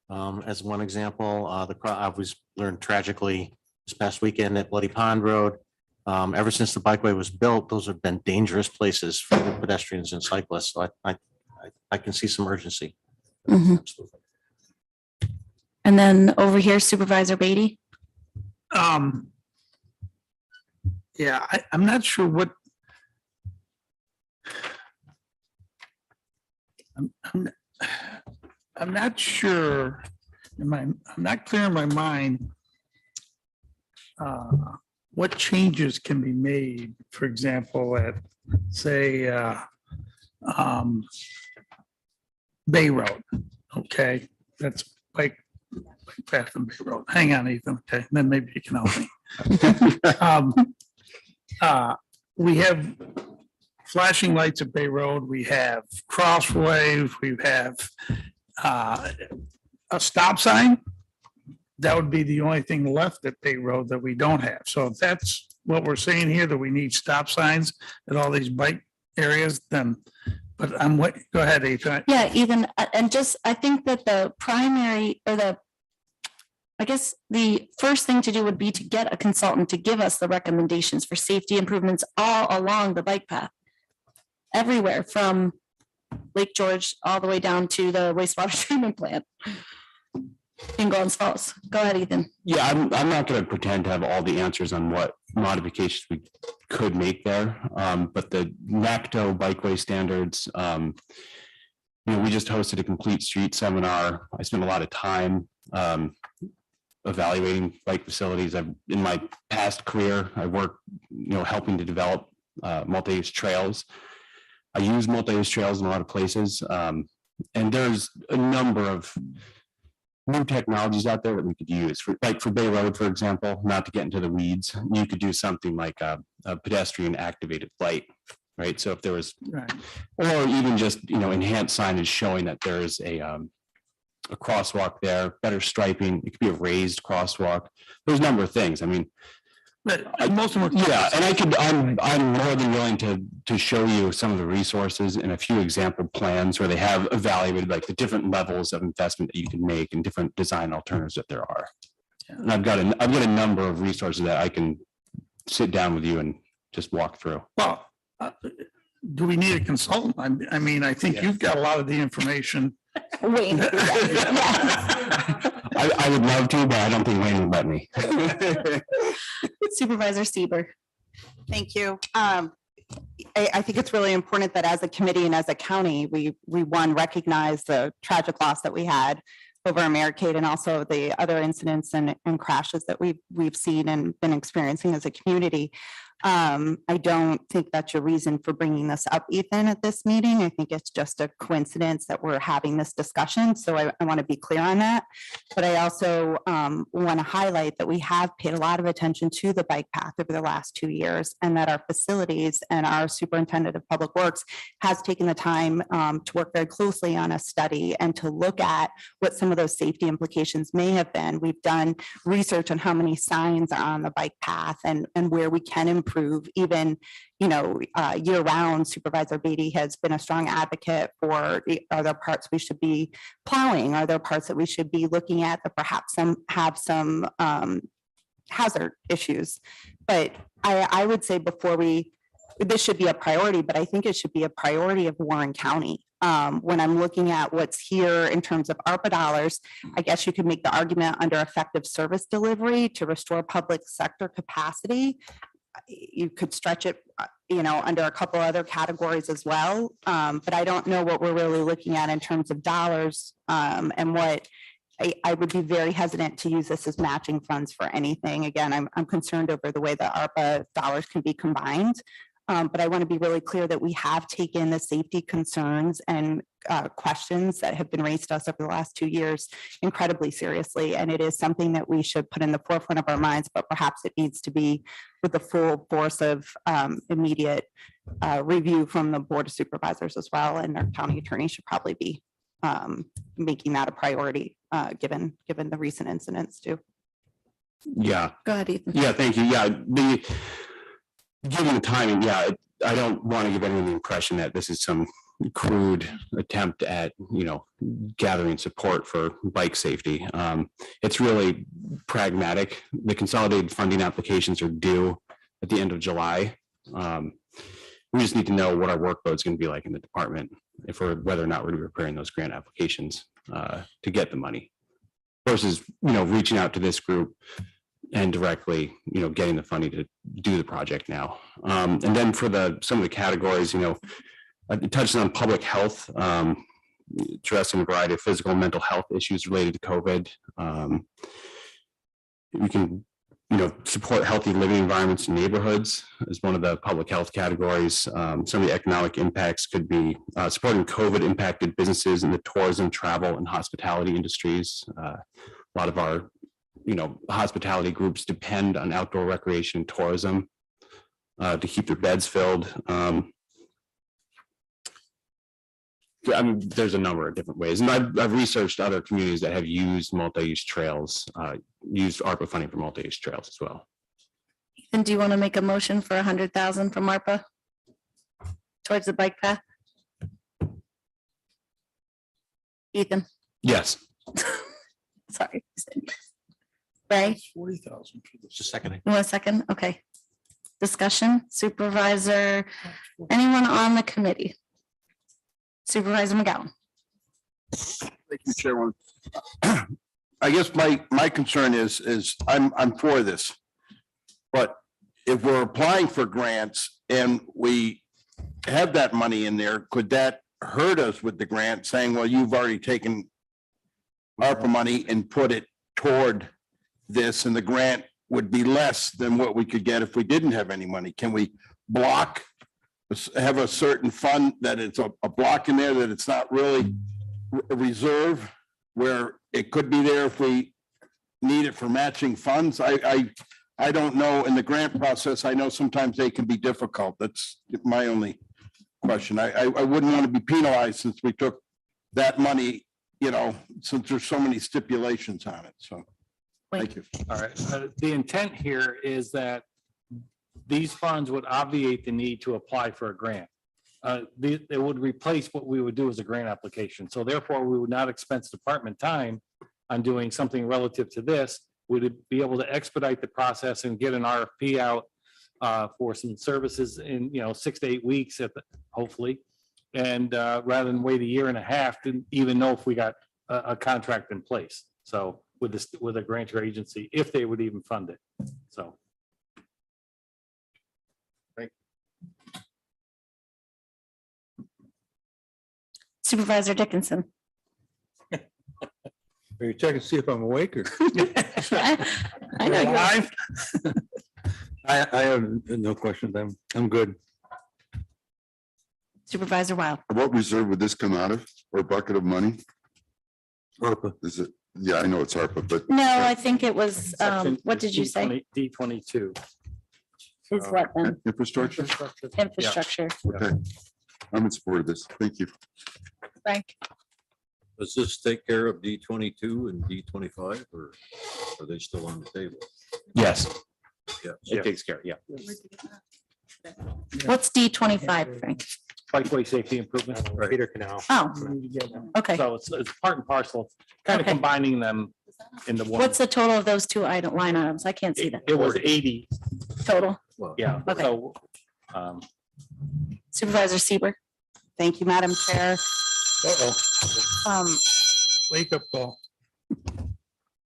as one example, I was learned tragically this past weekend at Bloody Pond Road. Ever since the bikeway was built, those have been dangerous places for the pedestrians and cyclists. So I can see some urgency. Mhm. Absolutely. And then over here Supervisor Beatty? Yeah, I'm not sure what. I'm not sure, I'm not clear in my mind what changes can be made, for example, at, say, Bay Road, okay? That's like path and Bay Road. Hang on, Ethan, okay? Then maybe you can help me. We have flashing lights at Bay Road, we have crossways, we have a stop sign. That would be the only thing left at Bay Road that we don't have. So if that's what we're saying here, that we need stop signs at all these bike areas, then, but go ahead, Ethan. Yeah, Ethan, and just, I think that the primary, or I guess the first thing to do would be to get a consultant to give us the recommendations for safety improvements all along the bike path. Everywhere from Lake George all the way down to the wastewater treatment plant in Glens Falls. Go ahead, Ethan. Yeah, I'm not going to pretend to have all the answers on what modifications we could make there. But the NACTO bikeway standards, we just hosted a complete street seminar. I spent a lot of time evaluating bike facilities. In my past career, I worked, helping to develop multi-use trails. I use multi-use trails in a lot of places. And there's a number of new technologies out there that we could use for Bay Road, for example, not to get into the weeds. You could do something like a pedestrian activated light, right? So if there was, Right. or even just, enhanced signage showing that there is a crosswalk there, better striping. It could be a raised crosswalk. There's a number of things. I mean, But most of them. Yeah, and I'm more than willing to show you some of the resources and a few example plans where they have evaluated like the different levels of investment that you can make and different design alternatives that there are. And I've got a number of resources that I can sit down with you and just walk through. Well, do we need a consultant? I mean, I think you've got a lot of the information. Wayne. I would love to, but I don't think Wayne would let me. Supervisor Seaver. Thank you. I think it's really important that as a committee and as a county, we recognize the tragic loss that we had over Americade and also the other incidents and crashes that we've seen and been experiencing as a community. I don't think that's your reason for bringing this up, Ethan, at this meeting. I think it's just a coincidence that we're having this discussion. So I want to be clear on that. But I also want to highlight that we have paid a lot of attention to the bike path over the last 2 years, and that our facilities and our superintendent of public works has taken the time to work very closely on a study and to look at what some of those safety implications may have been. We've done research on how many signs are on the bike path and where we can improve even, year round. Supervisor Beatty has been a strong advocate for, are there parts we should be plowing? Are there parts that we should be looking at that perhaps have some hazard issues? But I would say this should be a priority, but I think it should be a priority of Warren County. When I'm looking at what's here in terms of ARPA dollars, I guess you could make the argument under effective service delivery to restore public sector capacity. You could stretch it, under a couple other categories as well. But I don't know what we're really looking at in terms of dollars, and what I would be very hesitant to use this as matching funds for anything. Again, I'm concerned over the way the ARPA dollars can be combined. But I want to be really clear that we have taken the safety concerns and questions that have been raised to us over the last 2 years incredibly seriously. And it is something that we should put in the forefront of our minds, but perhaps it needs to be with the full force of immediate review from the Board of Supervisors as well. And our county attorney should probably be making that a priority given the recent incidents too. Yeah. Go ahead, Ethan. Yeah, thank you. Yeah, given the timing, yeah, I don't want to give anyone the impression that this is some crude attempt at, gathering support for bike safety. It's really pragmatic. The consolidated funding applications are due at the end of July. We just need to know what our workload is going to be like in the department, whether or not we're preparing those grant applications to get the money versus, reaching out to this group and directly, getting the funding to do the project now. And then for some of the categories, I touched on public health, addressing a variety of physical and mental health issues related to COVID. We can, support healthy living environments in neighborhoods as one of the public health categories. Some of the economic impacts could be supporting COVID impacted businesses in the tourism, travel, and hospitality industries. A lot of our hospitality groups depend on outdoor recreation and tourism to keep their beds filled. There's a number of different ways, and I've researched other communities that have used multi-use trails, used ARPA funding for multi-use trails as well. And do you want to make a motion for 100,000 from ARPA towards the bike path? Ethan? Yes. Sorry. Ray? 40,000. Just a second. You want a second? Okay. Discussion, supervisor, anyone on the committee? Supervisor McGowan. Thank you, Chairman. I guess my concern is I'm for this. But if we're applying for grants and we have that money in there, could that hurt us with the grant saying, well, you've already taken ARPA money and put it toward this, and the grant would be less than what we could get if we didn't have any money? Can we have a certain fund that it's a block in there that it's not really a reserve where it could be there if we need it for matching funds? I don't know. In the grant process, I know sometimes they can be difficult. That's my only question. I wouldn't want to be penalized since we took that money, since there's so many stipulations on it. So thank you. All right. The intent here is that these funds would obviate the need to apply for a grant. It would replace what we would do as a grant application. So therefore, we would not expense department time on doing something relative to this. We'd be able to expedite the process and get an RFP out for some services in, 6 to 8 weeks, hopefully. And rather than wait a year and a half to even know if we got a contract in place. So with a grantor agency, if they would even fund it. So. Supervisor Dickinson. Are you checking to see if I'm awake or? I know you're. I have no questions. I'm good. Supervisor Wild. What reserve would this come out of, or bucket of money? ARPA. Is it, yeah, I know it's ARPA, but. No, I think it was, what did you say? D22. Is what then? Infrastructure? Infrastructure. Okay. I'm in support of this. Thank you. Frank. Does this take care of D22 and D25, or are they still on the table? Yes, Yeah. it takes care, yeah. What's D25, Frank? Bikeway safety improvement. Peter Canal. Oh, okay. So it's part and parcel, kind of Okay. combining them into one. What's the total of those two line items? I can't see that. It was 80, Total. yeah. Okay. So, Supervisor Seaver. Thank you, Madam Chair. Wake up call.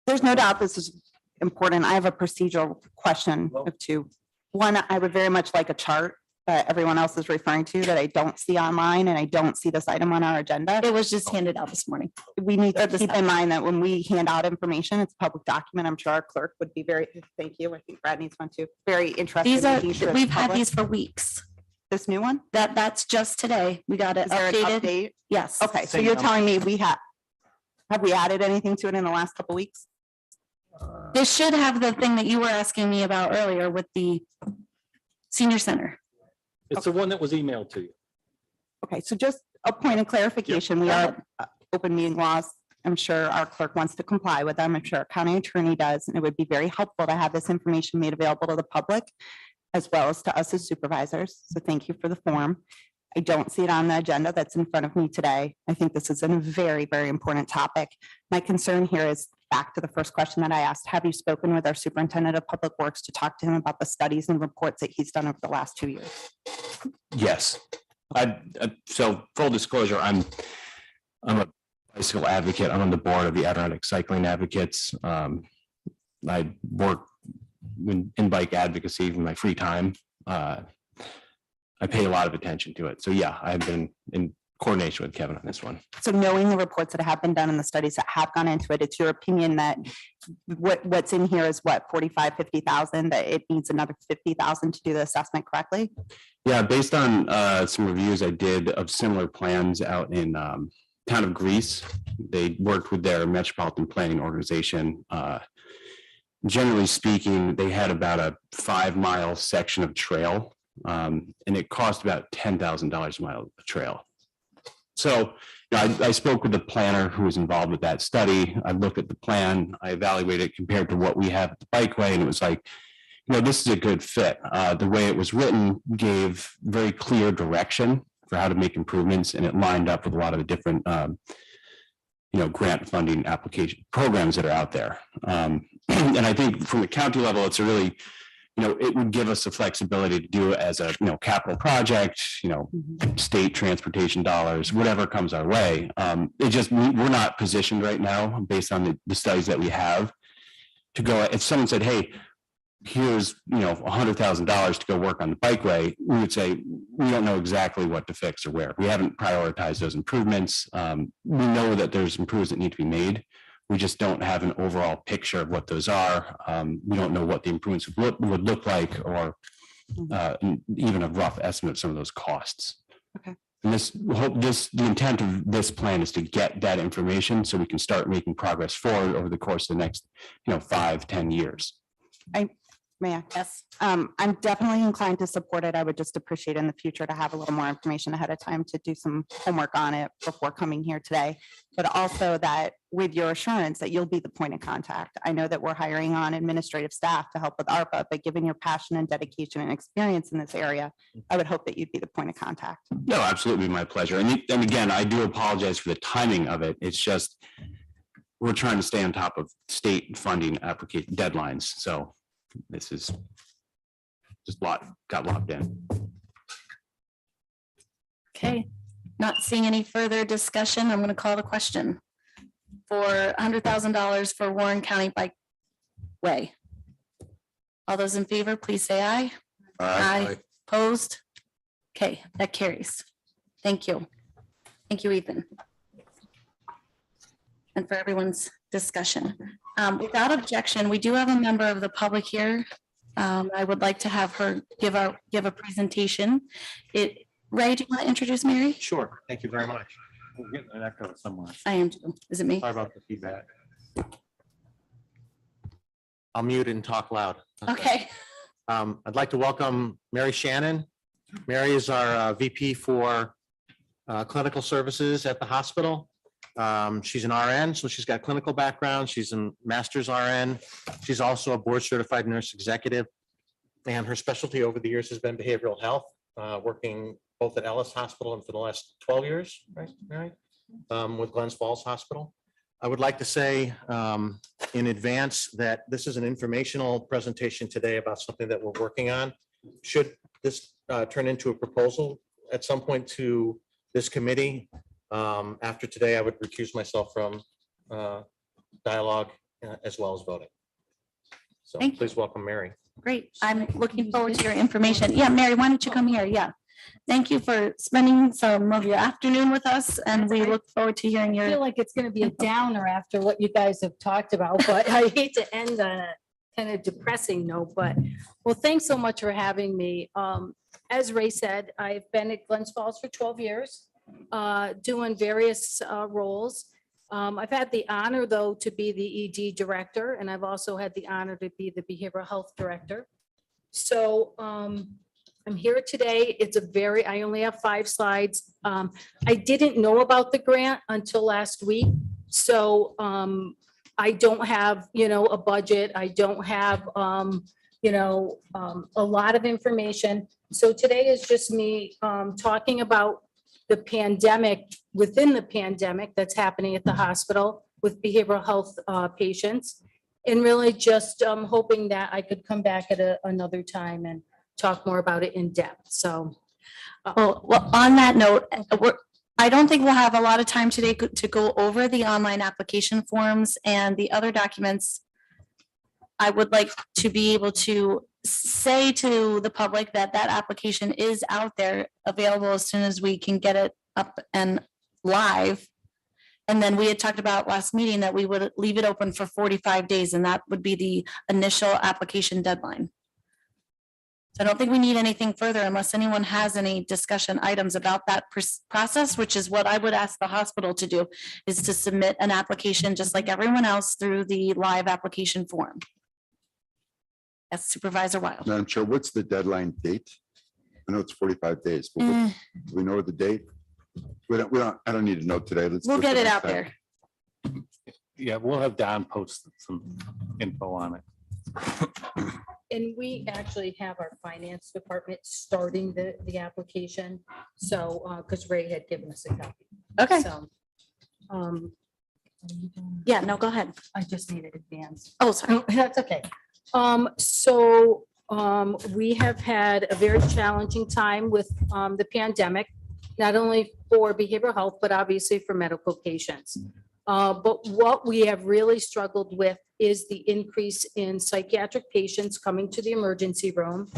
There's no doubt this is important. I have a procedural question of two. One, I would very much like a chart that everyone else is referring to that I don't see online, and I don't see this item on our agenda. It was just handed out this morning. We need to keep in mind that when we hand out information, it's a public document. I'm sure our clerk would be very, thank you. I think Brad needs one too. Very interested. These in are, making sure it's we've had public. these for weeks. This new one? That's just today. We got it Is there an updated. update? Yes. Okay, so Same you're number. telling me have we added anything to it in the last couple weeks? This should have the thing that you were asking me about earlier with the senior center. it's the one that was emailed to you. Okay, so just a point of clarification, we are open meeting laws. I'm sure our clerk wants to comply with them. I'm sure our county attorney does, and it would be very helpful to have this information made available to the public as well as to us as supervisors. So thank you for the form. I don't see it on the agenda that's in front of me today. I think this is a very, very important topic. My concern here is back to the first question that I asked. Have you spoken with our superintendent of public works to talk to him about the studies and reports that he's done over the last 2 years? Yes. So full disclosure, I'm a bicycle advocate. I'm on the board of the Adolescent Cycling Advocates. I work in bike advocacy in my free time. I pay a lot of attention to it. So yeah, I've been in coordination with Kevin on this one. So knowing the reports that have been done and the studies that have gone into it, it's your opinion that what's in here is what, 45, 50,000, that it needs another 50,000 to do the assessment correctly? Yeah, based on some reviews I did of similar plans out in town of Greece, they worked with their metropolitan planning organization. Generally speaking, they had about a 5-mile section of trail, and it cost about $10,000 a mile of trail. So I spoke with the planner who was involved with that study. I looked at the plan, I evaluated it compared to what we have at the bikeway, and it was like, this is a good fit. The way it was written gave very clear direction for how to make improvements, and it lined up with a lot of the different grant funding application programs that are out there. And I think from the county level, it's a really, it would give us the flexibility to do it as a, capital project, state transportation dollars, whatever comes our way. We're not positioned right now based on the studies that we have to go, if someone said, hey, here's, $100,000 to go work on the bikeway, we would say, we don't know exactly what to fix or where. We haven't prioritized those improvements. We know that there's improvements that need to be made. We just don't have an overall picture of what those are. We don't know what the improvements would look like, or even a rough estimate of some of those costs. Okay. And the intent of this plan is to get that information so we can start making progress forward over the course of the next, 5-10 years. May I? Yes. I'm definitely inclined to support it. I would just appreciate in the future to have a little more information ahead of time to do some homework on it before coming here today. But also that with your assurance that you'll be the point of contact. I know that we're hiring on administrative staff to help with ARPA, but given your passion and dedication and experience in this area, I would hope that you'd be the point of contact. No, absolutely, my pleasure. And again, I do apologize for the timing of it. It's just, we're trying to stay on top of state funding application deadlines. So this is just got locked in. Okay, not seeing any further discussion. I'm going to call the question for $100,000 for Warren County Bikeway. All those in favor, please say aye. Aye. Opposed? Okay, that carries. Thank you. Thank you, Ethan. And for everyone's discussion. Without objection, we do have a member of the public here. I would like to have her give a presentation. Ray, do you want to introduce Mary? Sure, thank you very much. We're getting an echo somewhere. I am too. Is it me? Sorry about the feedback. I'll mute and talk loud. Okay. I'd like to welcome Mary Shannon. Mary is our VP for clinical services at the hospital. She's an RN, so she's got clinical background. She's a master's RN. She's also a board certified nurse executive. And her specialty over the years has been behavioral health, working both at Ellis Hospital and for the last 12 years, right, Mary? With Glens Falls Hospital. I would like to say in advance that this is an informational presentation today about something that we're working on. Should this turn into a proposal at some point to this committee, after today, I would recuse myself from dialogue as well as voting. So Thank you. please welcome Mary. Great. I'm looking forward to your information. Yeah, Mary, why don't you come here? Yeah. Thank you for spending some of your afternoon with us, and we look forward to hearing I feel your. like it's going to be a downer after what you guys have talked about, but I hate to end on a kind of depressing note, but well, thanks so much for having me. As Ray said, I've been at Glens Falls for 12 years, doing various roles. I've had the honor, though, to be the ED director, and I've also had the honor to be the behavioral health director. So I'm here today. I only have 5 slides. I didn't know about the grant until last week. So I don't have, a budget. I don't have, a lot of information. So today is just me talking about the pandemic, within the pandemic that's happening at the hospital with behavioral health patients. And really just hoping that I could come back at another time and talk more about it in depth. So. Well, on that note, I don't think we'll have a lot of time today to go over the online application forms and the other documents. I would like to be able to say to the public that that application is out there, available as soon as we can get it up and live. And then we had talked about last meeting that we would leave it open for 45 days, and that would be the initial application deadline. So I don't think we need anything further unless anyone has any discussion items about that process, which is what I would ask the hospital to do, is to submit an application just like everyone else through the live application form. That's Supervisor Wild. Madam Chair, what's the deadline date? I know it's 45 days, but do we know the date? We don't, I don't need to know today. We'll get it out there. Yeah, we'll have Don post some info on it. And we actually have our finance department starting the application. So, because Ray had given us a copy. Okay. So, yeah, no, go ahead. I just need it advanced. Oh, sorry. That's okay. We have had a very challenging time with the pandemic, not only for behavioral health, but obviously for medical patients. But what we have really struggled with is the increase in psychiatric patients coming to the emergency room.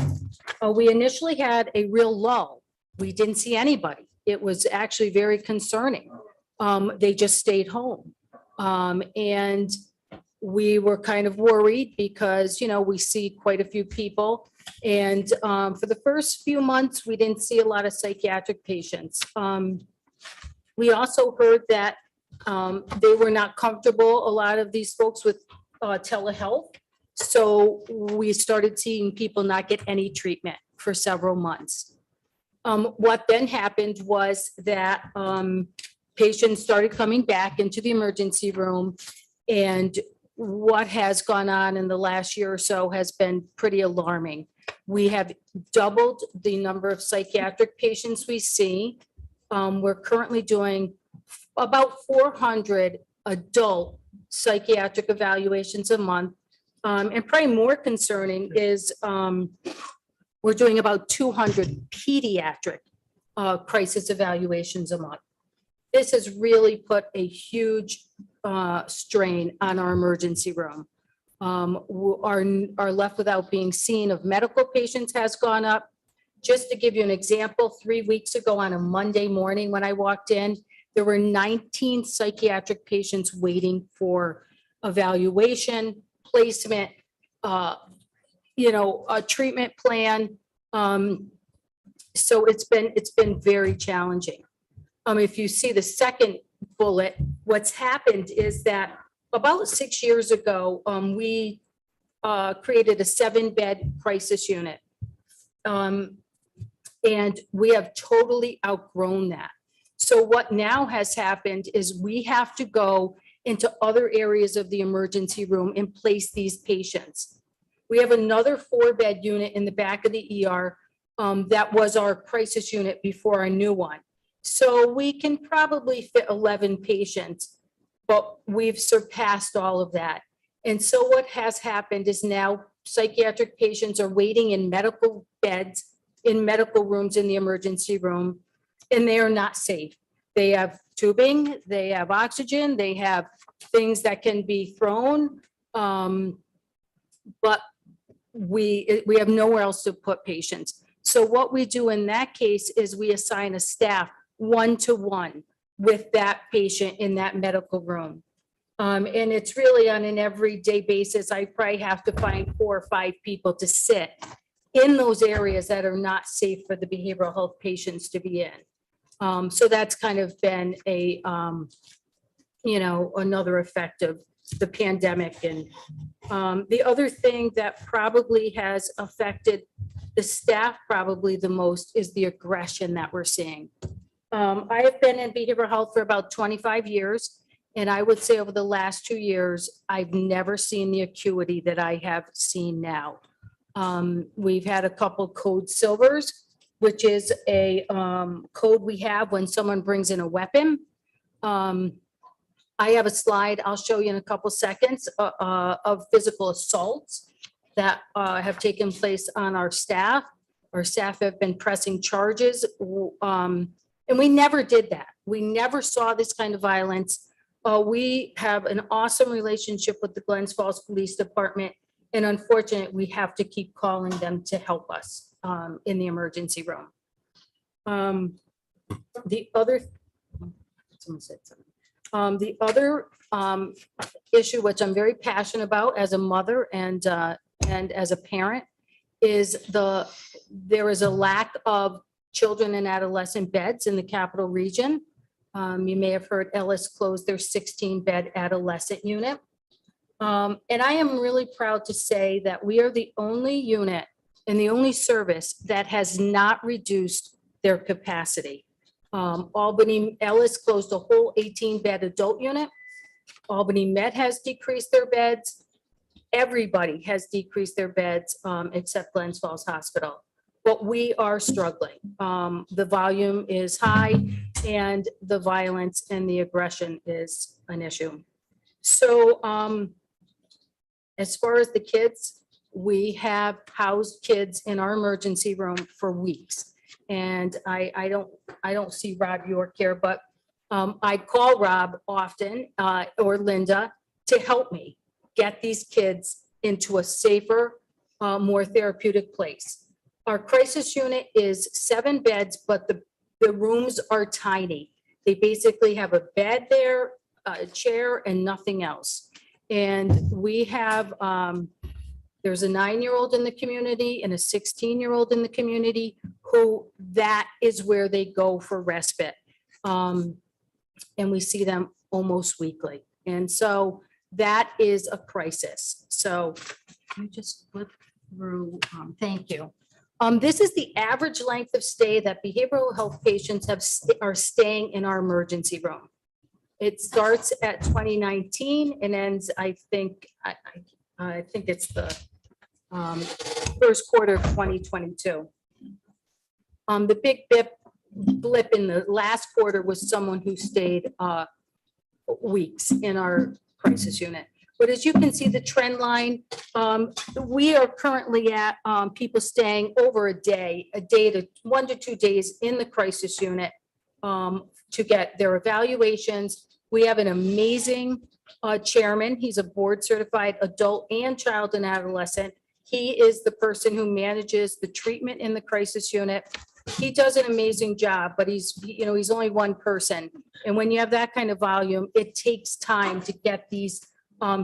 We initially had a real lull. We didn't see anybody. It was actually very concerning. They just stayed home. And we were kind of worried because, we see quite a few people. And for the first few months, we didn't see a lot of psychiatric patients. We also heard that they were not comfortable, a lot of these folks, with telehealth. So we started seeing people not get any treatment for several months. What then happened was that patients started coming back into the emergency room, and what has gone on in the last year or so has been pretty alarming. We have doubled the number of psychiatric patients we see. We're currently doing about 400 adult psychiatric evaluations a month. And probably more concerning is we're doing about 200 pediatric crisis evaluations a month. This has really put a huge strain on our emergency room. Our left without being seen of medical patients has gone up. Just to give you an example, 3 weeks ago on a Monday morning when I walked in, there were 19 psychiatric patients waiting for evaluation, placement, a treatment plan. So it's been very challenging. If you see the second bullet, what's happened is that about 6 years ago, we created a 7-bed crisis unit. And we have totally outgrown that. So what now has happened is we have to go into other areas of the emergency room and place these patients. We have another 4-bed unit in the back of the ER that was our crisis unit before our new one. So we can probably fit 11 patients, but we've surpassed all of that. And so what has happened is now psychiatric patients are waiting in medical beds, in medical rooms in the emergency room, and they are not safe. They have tubing, they have oxygen, they have things that can be thrown, but we have nowhere else to put patients. So what we do in that case is we assign a staff 1-to-1 with that patient in that medical room. And it's really on an everyday basis. I probably have to find 4 or 5 people to sit in those areas that are not safe for the behavioral health patients to be in. So that's kind of been a, another effect of the pandemic. And the other thing that probably has affected the staff probably the most is the aggression that we're seeing. I have been in behavioral health for about 25 years. And I would say over the last 2 years, I've never seen the acuity that I have seen now. We've had a couple code silvers, which is a code we have when someone brings in a weapon. I have a slide I'll show you in a couple seconds of physical assaults that have taken place on our staff. Our staff have been pressing charges, and we never did that. We never saw this kind of violence. We have an awesome relationship with the Glens Falls Police Department, and unfortunately, we have to keep calling them to help us in the emergency room. The other, someone said something. The other issue, which I'm very passionate about as a mother and as a parent, is there is a lack of children and adolescent beds in the capital region. You may have heard Ellis closed their 16-bed adolescent unit. And I am really proud to say that we are the only unit and the only service that has not reduced their capacity. Albany Ellis closed a whole 18-bed adult unit. Albany Med has decreased their beds. Everybody has decreased their beds except Glens Falls Hospital. But we are struggling. The volume is high and the violence and the aggression is an issue. So as far as the kids, we have housed kids in our emergency room for weeks. And I don't see Rob York here, but I call Rob often or Linda to help me get these kids into a safer, more therapeutic place. Our crisis unit is 7 beds, but the rooms are tiny. They basically have a bed there, a chair, and nothing else. And we have, there's a 9-year-old in the community and a 16-year-old in the community who that is where they go for respite. And we see them almost weekly. And so that is a crisis. So you just flip through, thank you. This is the average length of stay that behavioral health patients are staying in our emergency room. It starts at 2019 and ends, I think it's the first quarter of 2022. The big blip in the last quarter was someone who stayed weeks in our crisis unit. But as you can see, the trend line, we are currently at people staying over a day to 1 to 2 days in the crisis unit to get their evaluations. We have an amazing chairman. He's a board certified adult and child and adolescent. He is the person who manages the treatment in the crisis unit. He does an amazing job, but he's only one person. And when you have that kind of volume, it takes time to get these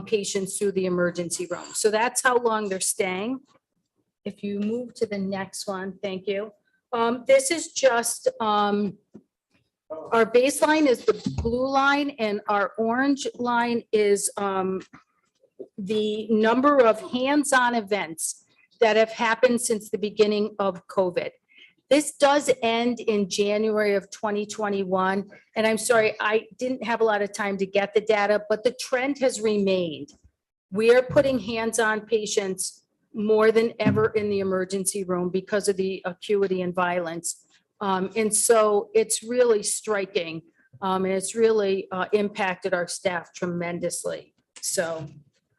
patients through the emergency room. So that's how long they're staying. If you move to the next one, thank you. This is just, our baseline is the blue line and our orange line is the number of hands-on events that have happened since the beginning of COVID. This does end in January of 2021. And I'm sorry, I didn't have a lot of time to get the data, but the trend has remained. We are putting hands-on patients more than ever in the emergency room because of the acuity and violence. And so it's really striking. And it's really impacted our staff tremendously. So,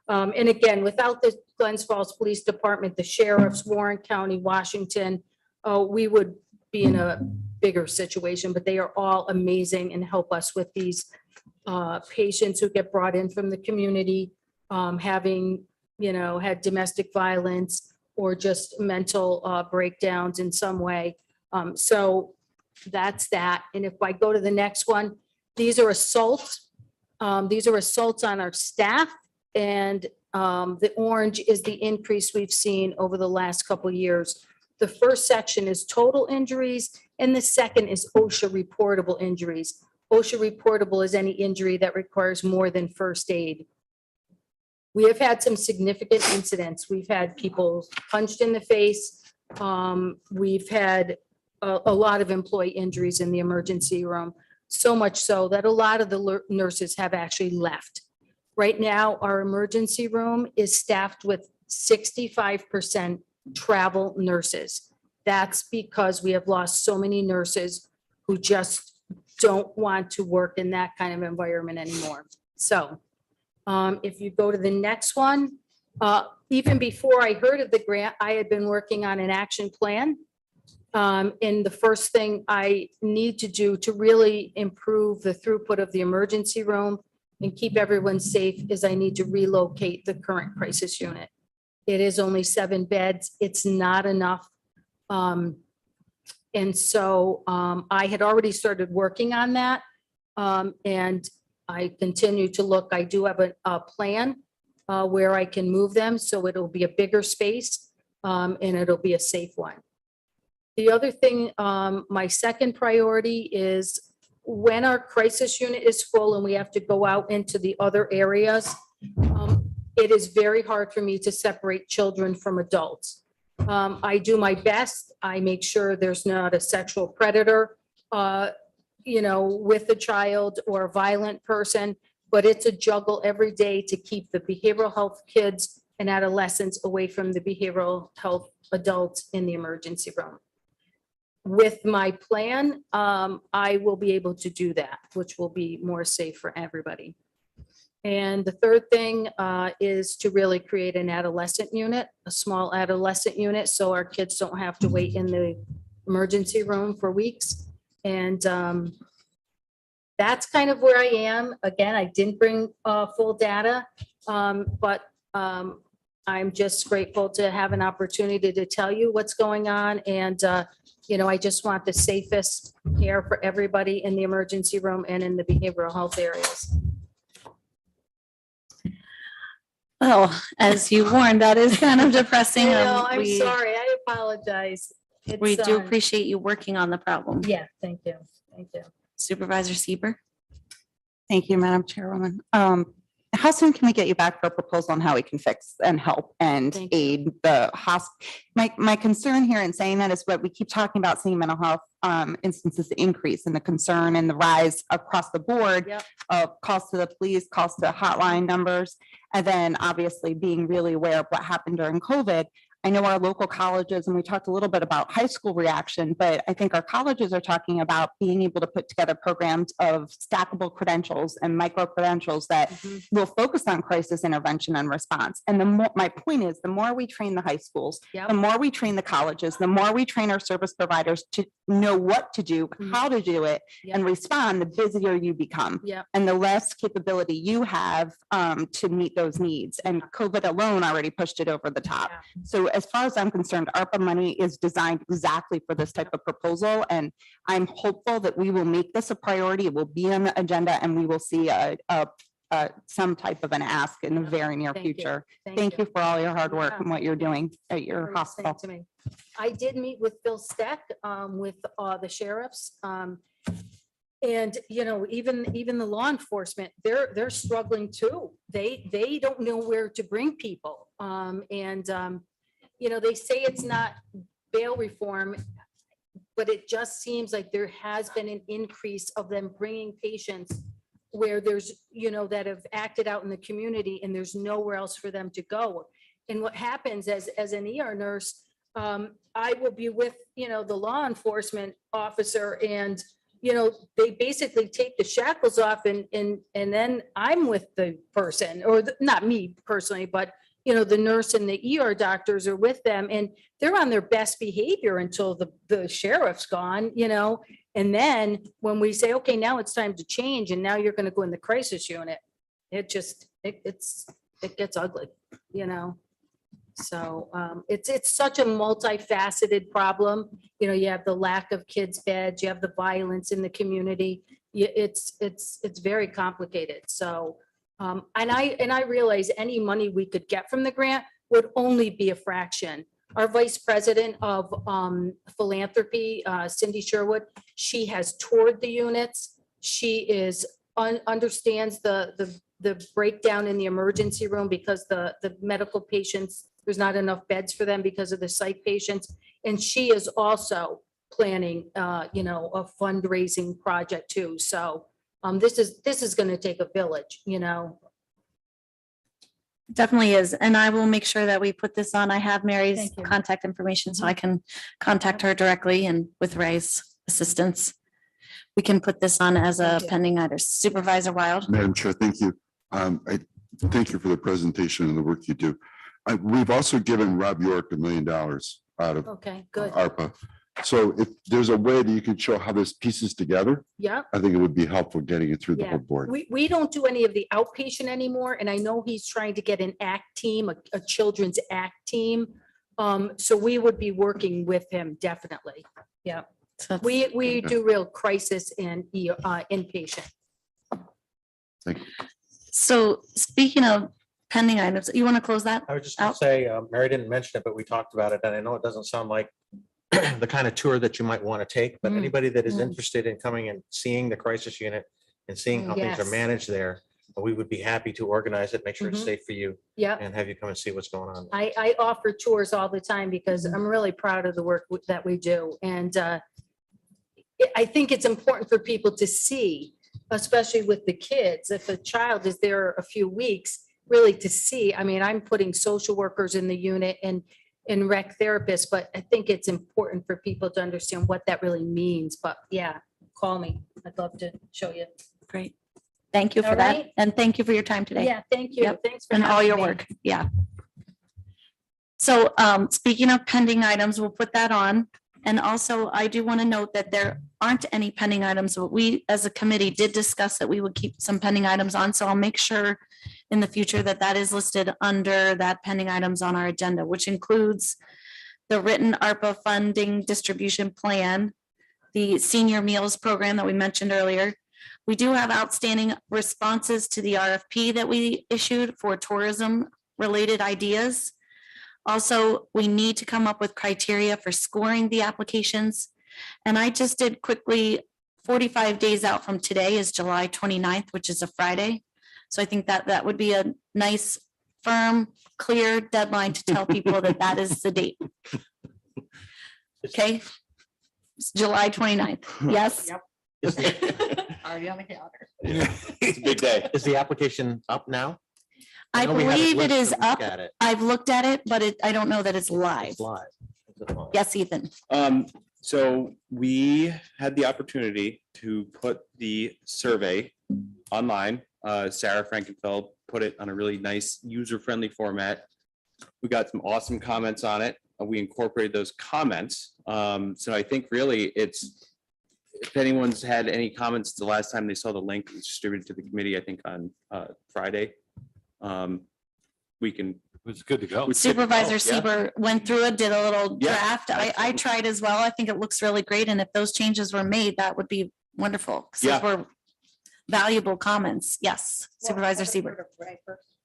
and again, without the Glens Falls Police Department, the sheriffs, Warren County, Washington, we would be in a bigger situation, but they are all amazing and help us with these patients who get brought in from the community, having, had domestic violence or just mental breakdowns in some way. So that's that. And if I go to the next one, these are assaults. These are assaults on our staff. And the orange is the increase we've seen over the last couple of years. The first section is total injuries, and the second is OSHA reportable injuries. OSHA reportable is any injury that requires more than first aid. We have had some significant incidents. We've had people punched in the face. We've had a lot of employee injuries in the emergency room, so much so that a lot of the nurses have actually left. Right now, our emergency room is staffed with 65% travel nurses. That's because we have lost so many nurses who just don't want to work in that kind of environment anymore. So if you go to the next one, even before I heard of the grant, I had been working on an action plan. And the first thing I need to do to really improve the throughput of the emergency room and keep everyone safe is I need to relocate the current crisis unit. It is only 7 beds. It's not enough. And so I had already started working on that. And I continue to look. I do have a plan where I can move them. So it'll be a bigger space and it'll be a safe one. The other thing, my second priority is when our crisis unit is full and we have to go out into the other areas, it is very hard for me to separate children from adults. I do my best. I make sure there's not a sexual predator, with a child or a violent person, but it's a juggle every day to keep the behavioral health kids and adolescents away from the behavioral health adults in the emergency room. With my plan, I will be able to do that, which will be more safe for everybody. And the third thing is to really create an adolescent unit, a small adolescent unit, so our kids don't have to wait in the emergency room for weeks. And that's kind of where I am. Again, I didn't bring full data, but I'm just grateful to have an opportunity to tell you what's going on. And, I just want the safest care for everybody in the emergency room and in the behavioral health areas. Well, as you warned, that is kind of depressing. I'm sorry. I apologize. We It's, do appreciate you working on the problem. Yeah, thank you. Thank you. Supervisor Sieber. Thank you, Madam Chairwoman. how soon can we get you back for a proposal on how we can fix and help and Thank you. aid the my concern here in saying that is what we keep talking about, seeing mental health instances increase and the concern and the rise across the board Yep. of calls to the police, calls to hotline numbers, and then obviously being really aware of what happened during COVID. I know our local colleges, and we talked a little bit about high school reaction, but I think our colleges are talking about being able to put together programs of stackable credentials and micro credentials that will focus on crisis intervention and response. And the more, my point is, the more we train the high schools, Yep. the more we train the colleges, the more we train our service providers to know what to do, how to do it, and respond, the busier you become. Yep. And the less capability you have to meet those needs. And COVID alone already pushed it over the top. Yeah. So as far as I'm concerned, ARPA money is designed exactly for this type of proposal. And I'm hopeful that we will make this a priority. It will be on the agenda and we will see some type of an ask in the very near Thank you. future. Thank Thank you for all your hard work Yeah. and what you're doing at your You're hospital. listening to me. I did meet with Bill Steck with the sheriffs. And, you know, even the law enforcement, they're struggling too. They don't know where to bring people. You know, they say it's not bail reform, but it just seems like there has been an increase of them bringing patients where there's, you know, that have acted out in the community and there's nowhere else for them to go. And what happens as an ER nurse, I will be with, you know, the law enforcement officer and, you know, they basically take the shackles off and then I'm with the person, or not me personally, but you know, the nurse and the ER doctors are with them and they're on their best behavior until the sheriff's gone, you know? And then when we say, okay, now it's time to change and now you're going to go in the crisis unit, it just, it gets ugly, you know? So it's such a multifaceted problem. You know, you have the lack of kids' beds, you have the violence in the community. It's very complicated. So and I realize any money we could get from the grant would only be a fraction. Our vice president of philanthropy, Cindy Sherwood, she has toured the units. She understands the breakdown in the emergency room because the medical patients, there's not enough beds for them because of the psych patients. And she is also planning, you know, a fundraising project too. So this is going to take a village, you know. Definitely is. And I will make sure that we put this on. I have Mary's Thank you. contact information so I can contact her directly and with Ray's assistance. We can put this on as a Thank you. pending item. Supervisor Wild. Madam Chair, thank you. I thank you for the presentation and the work you do. We've also given Rob York $1 million out of Okay, good. ARPA. So if there's a way that you could show how this pieces together, Yeah. I think it would be helpful getting it through the Yeah, whole board. we don't do any of the outpatient anymore, and I know he's trying to get an ACT team, a children's ACT team. So we would be working with him, definitely. Yeah, So we do real crisis and inpatient. Thank you. So speaking of pending items, you want to close that? I was just gonna out? say, Mary didn't mention it, but we talked about it, and I know it doesn't sound like the kind of tour that you might want to take, but anybody that is interested in coming and seeing the crisis unit and seeing how things are Yes. managed there, we would be happy to organize it, make sure it's safe for you, Yeah, and have you come and see what's going on. I offer tours all the time because I'm really proud of the work that we do. And I think it's important for people to see, especially with the kids, if a child is there a few weeks, really to see. I mean, I'm putting social workers in the unit and rec therapists, but I think it's important for people to understand what that really means. But yeah, call me. I'd love to show you. Great. Thank you for All that. right. And thank you for your time today. Yeah, thank you. Yep. Thanks for And all having your me. work. Yeah. So speaking of pending items, we'll put that on. And also I do want to note that there aren't any pending items, but we as a committee did discuss that we would keep some pending items on. So I'll make sure in the future that that is listed under that pending items on our agenda, which includes the written ARPA funding distribution plan, the senior meals program that we mentioned earlier. We do have outstanding responses to the RFP that we issued for tourism related ideas. Also, we need to come up with criteria for scoring the applications. And I just did quickly, 45 days out from today is July 29th, which is a Friday. So I think that that would be a nice, firm, clear deadline to tell people that that is the date. Okay? It's July 29th. Yes? Already on the calendar. It's a big day. Is the application up now? I know we had believe it linked is to look up. at it. I've looked at it, but I don't know that it's live. It's live. Is it live? Yes, Ethan. So we had the opportunity to put the survey online. Sarah Frankenfeld put it on a really nice user-friendly format. We got some awesome comments on it. We incorporated those comments. So I think really it's, if anyone's had any comments the last time they saw the link, it was distributed to the committee, I think on Friday. We can. It's good to go. Supervisor Sieber went through it, did a little Yeah, draft. I tried as well. I think it looks really great. And if those changes were made, that would be wonderful. 'Cause those were valuable comments. Yes, Supervisor Sieber.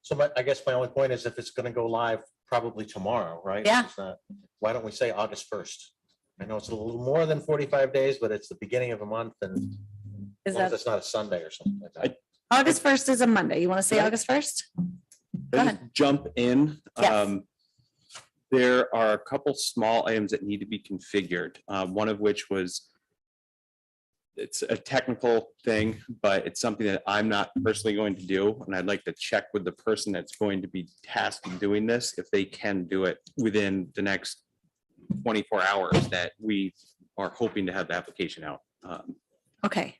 So I guess my only point is if it's going to go live probably tomorrow, right? Yeah. Why don't we say August 1st? I know it's a little more than 45 days, but it's the beginning of a month and as long as it's not a Sunday or something like that. August 1st is a Monday. You want to say August 1st? Go Just ahead. jump in. Yes. There are a couple small items that need to be configured. One of which was, it's a technical thing, but it's something that I'm not personally going to do. And I'd like to check with the person that's going to be tasked with doing this, if they can do it within the next 24 hours that we are hoping to have the application out. Okay.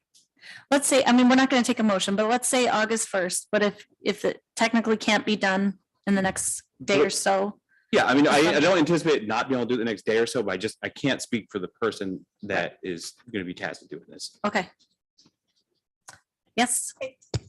Let's say, I mean, we're not going to take a motion, but let's say August 1st. But if it technically can't be done in the next day or so. Yeah, I mean, I don't anticipate not being able to do it the next day or so, but I can't speak for the person that is going to be tasked with doing this. Okay. Yes.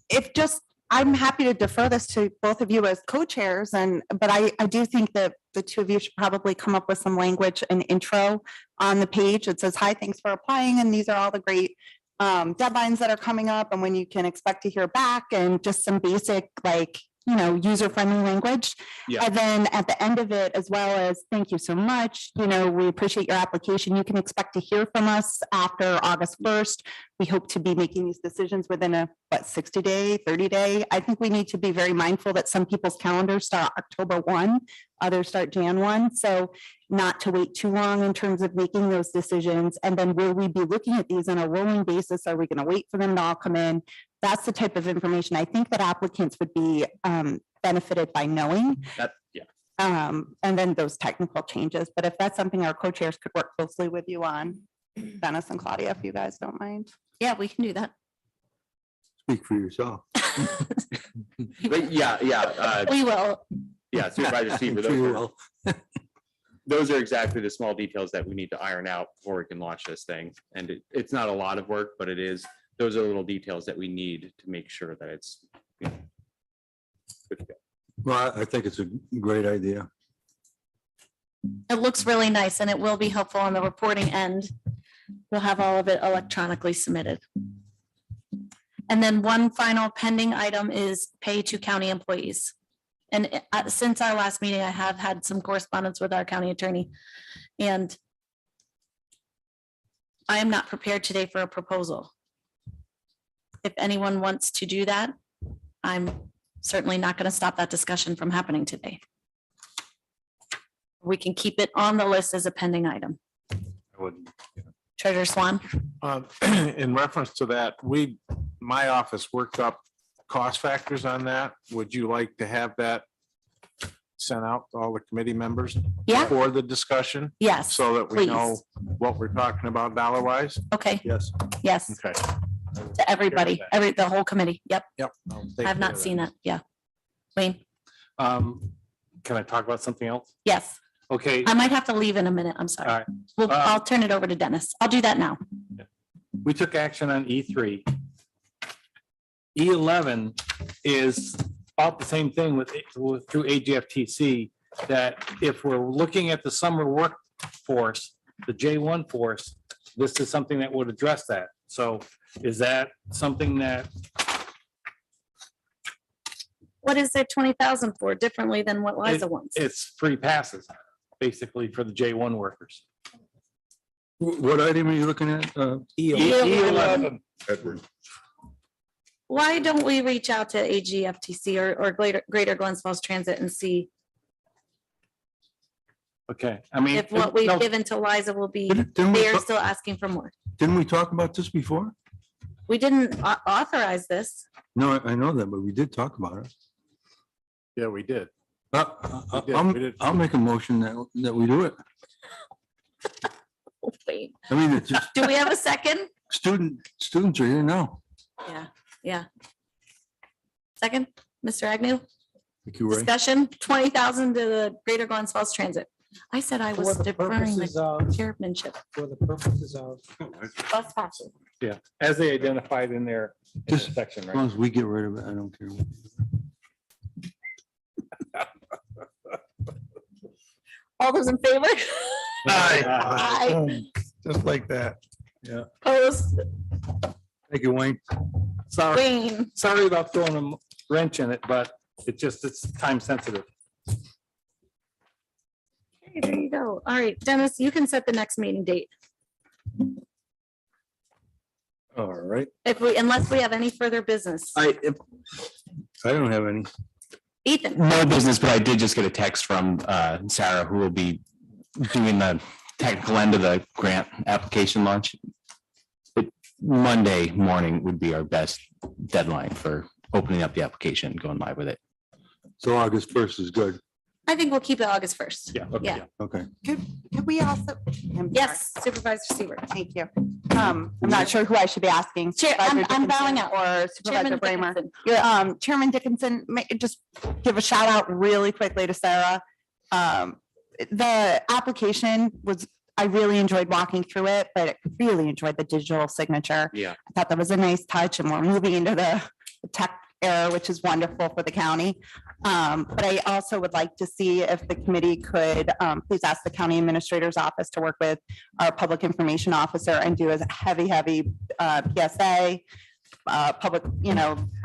If just, I'm happy to defer this to both of you as co-chairs but I do think that the two of you should probably come up with some language and intro on the page that says, hi, thanks for applying. And these are all the great deadlines that are coming up and when you can expect to hear back and just some basic, like, user-friendly language. Yeah. And then at the end of it, as well as, thank you so much, we appreciate your application. You can expect to hear from us after August 1st. We hope to be making these decisions within a 60-day, 30-day. I think we need to be very mindful that some people's calendars start October 1, others start Jan 1. So not to wait too long in terms of making those decisions. And then will we be looking at these on a rolling basis? Are we going to wait for them to all come in? That's the type of information I think that applicants would be benefited by knowing. And then those technical changes. But if that's something our co-chairs could work closely with you on, Dennis and Claudia, if you guys don't mind. Yeah, we can do that. Speak for yourself. But yeah. We will. Yeah, Supervisor Seaver, those are exactly the small details that we need to iron out before we can launch this thing. And it's not a lot of work, but those are little details that we need to make sure that it's good to go. Well, I think it's a great idea. It looks really nice and it will be helpful on the reporting end. We'll have all of it electronically submitted. And then one final pending item is pay to county employees. And since our last meeting, I have had some correspondence with our county attorney. And I am not prepared today for a proposal. If anyone wants to do that, I'm certainly not going to stop that discussion from happening today. We can keep it on the list as a pending item. Treasurer Swan. In reference to that, my office worked up cost factors on that. Would you like to have that sent out to all the committee members? Yeah. For the discussion? Yes, So that we know please. what we're talking about dollar wise? Okay. Yes. Yes, Okay. to everybody, the whole committee. Yep. Yep. I have not seen that. Yeah. Wayne. Can I talk about something else? Yes. Okay. I might have to leave in a minute. I'm sorry. All right. Well, I'll turn it over to Dennis. I'll do that now. We took action on E3. E11 is about the same thing through AGFTC, that if we're looking at the summer workforce, the J1 force, this is something that would address that. So is that something that? What is there 20,000 for differently than what Liza wants? It's free passes, basically, for the J1 workers. What item are you looking at? E11. Edward. why don't we reach out to AGFTC or Greater Glens Falls Transit and see Okay, I mean. if what we've no, given to Liza will be, Didn't we they are talk- still asking for more. Didn't we talk about this before? We didn't authorize this. No, I know that, but we did talk about it. Yeah, we did. We did. I'll make a motion that we do it. Wait, I mean, it's just do we have a second? students are here now. Yeah. Second, Mr. Agnew, Thank you, Ray. discussion, 20,000 to the Greater Glens Falls Transit. I said I was For the deferring purposes the of- chairmanship. For the purposes of. Bus passes. Yeah, as they identified in their Just section, as right? long as we get rid of it, I don't care. All those in favor? Aye. Just like that. Yeah. Opposed? Thank you, Wayne. Sorry, Wayne, sorry about throwing a wrench in it, but it's time sensitive. okay, there you go. All right, Dennis, you can set the next meeting date All right. unless we have any further business. I don't have any. Ethan, No business, but I did just get a text from Sarah, who will be doing the technical end of the grant application launch. Monday morning would be our best deadline for opening up the application, and going live with it. So August 1st is good. I think we'll keep it August 1st. Yeah. Yeah. Okay. Could we also? I'm Yes, Supervisor Seaver. Thank you. I'm not sure who I should be asking. Chair, I'm Supervisor bowing Dickinson out. Or Supervisor Chairman Bramer. Dickinson. Your Chairman Dickinson, just give a shout out really quickly to Sarah. The application was, I really enjoyed walking through it, but I really enjoyed the digital signature. Yeah. I thought that was a nice touch, and we're moving into the tech era, which is wonderful for the county. But I also would like to see if the committee could please ask the county administrator's office to work with our public information officer and do a heavy PSA, public,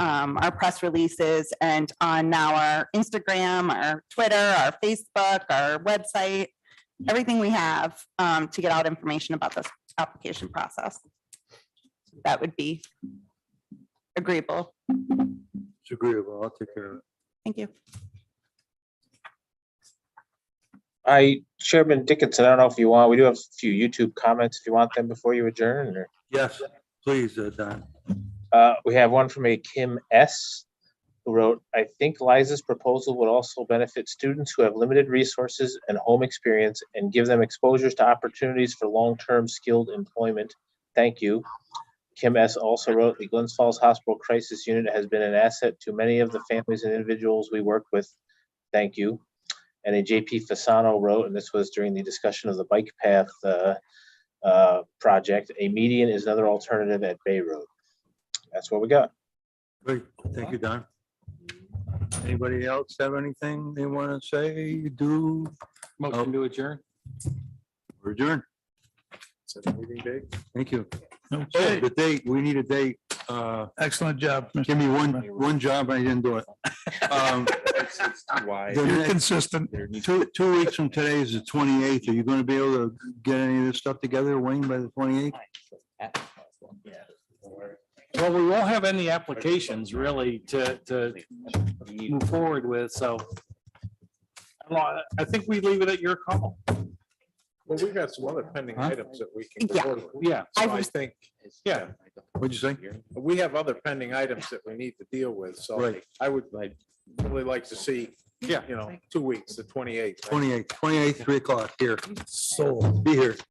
our press releases, and on now our Instagram, our Twitter, our Facebook, our website, everything we have to get out information about this application process. That would be agreeable. It's agreeable. I'll take care of it. Thank you. Chairman Dickinson, I don't know if you want, we do have a few YouTube comments if you want them before you adjourn, or. Yes, please, Don. We have one from a Kim S. who wrote, I think Liza's proposal would also benefit students who have limited resources and home experience and give them exposures to opportunities for long-term skilled employment. Thank you. Kim S. also wrote, the Glens Falls Hospital Crisis Unit has been an asset to many of the families and individuals we work with. Thank you. And a JP Fasano wrote, and this was during the discussion of the bike path project, a median is another alternative at Bay Road. That's what we got. Great. Thank you, Don. Anybody else have anything they want to say, do? Motion to adjourn. We're adjourned. Set the meeting date. Thank you. Oh, Okay. the date, we need a date. Excellent job. Mr. Give me one job, and I didn't do it. Why? The You're next- consistent. 2 weeks from today is the 28th. Are you going to be able to get any of this stuff together, Wayne, by the 28th? Well, we won't have any applications really to move forward with, so. I think we leave it at your call. Well, we got some other pending items that we can. go Yeah. forward with. Yeah. So I think, yeah, What'd you say? we have other pending items that we need to deal with, so Right. I would really like to see, Yeah. 2 weeks, the 28th. 28th, 3 o'clock here. So. Be here.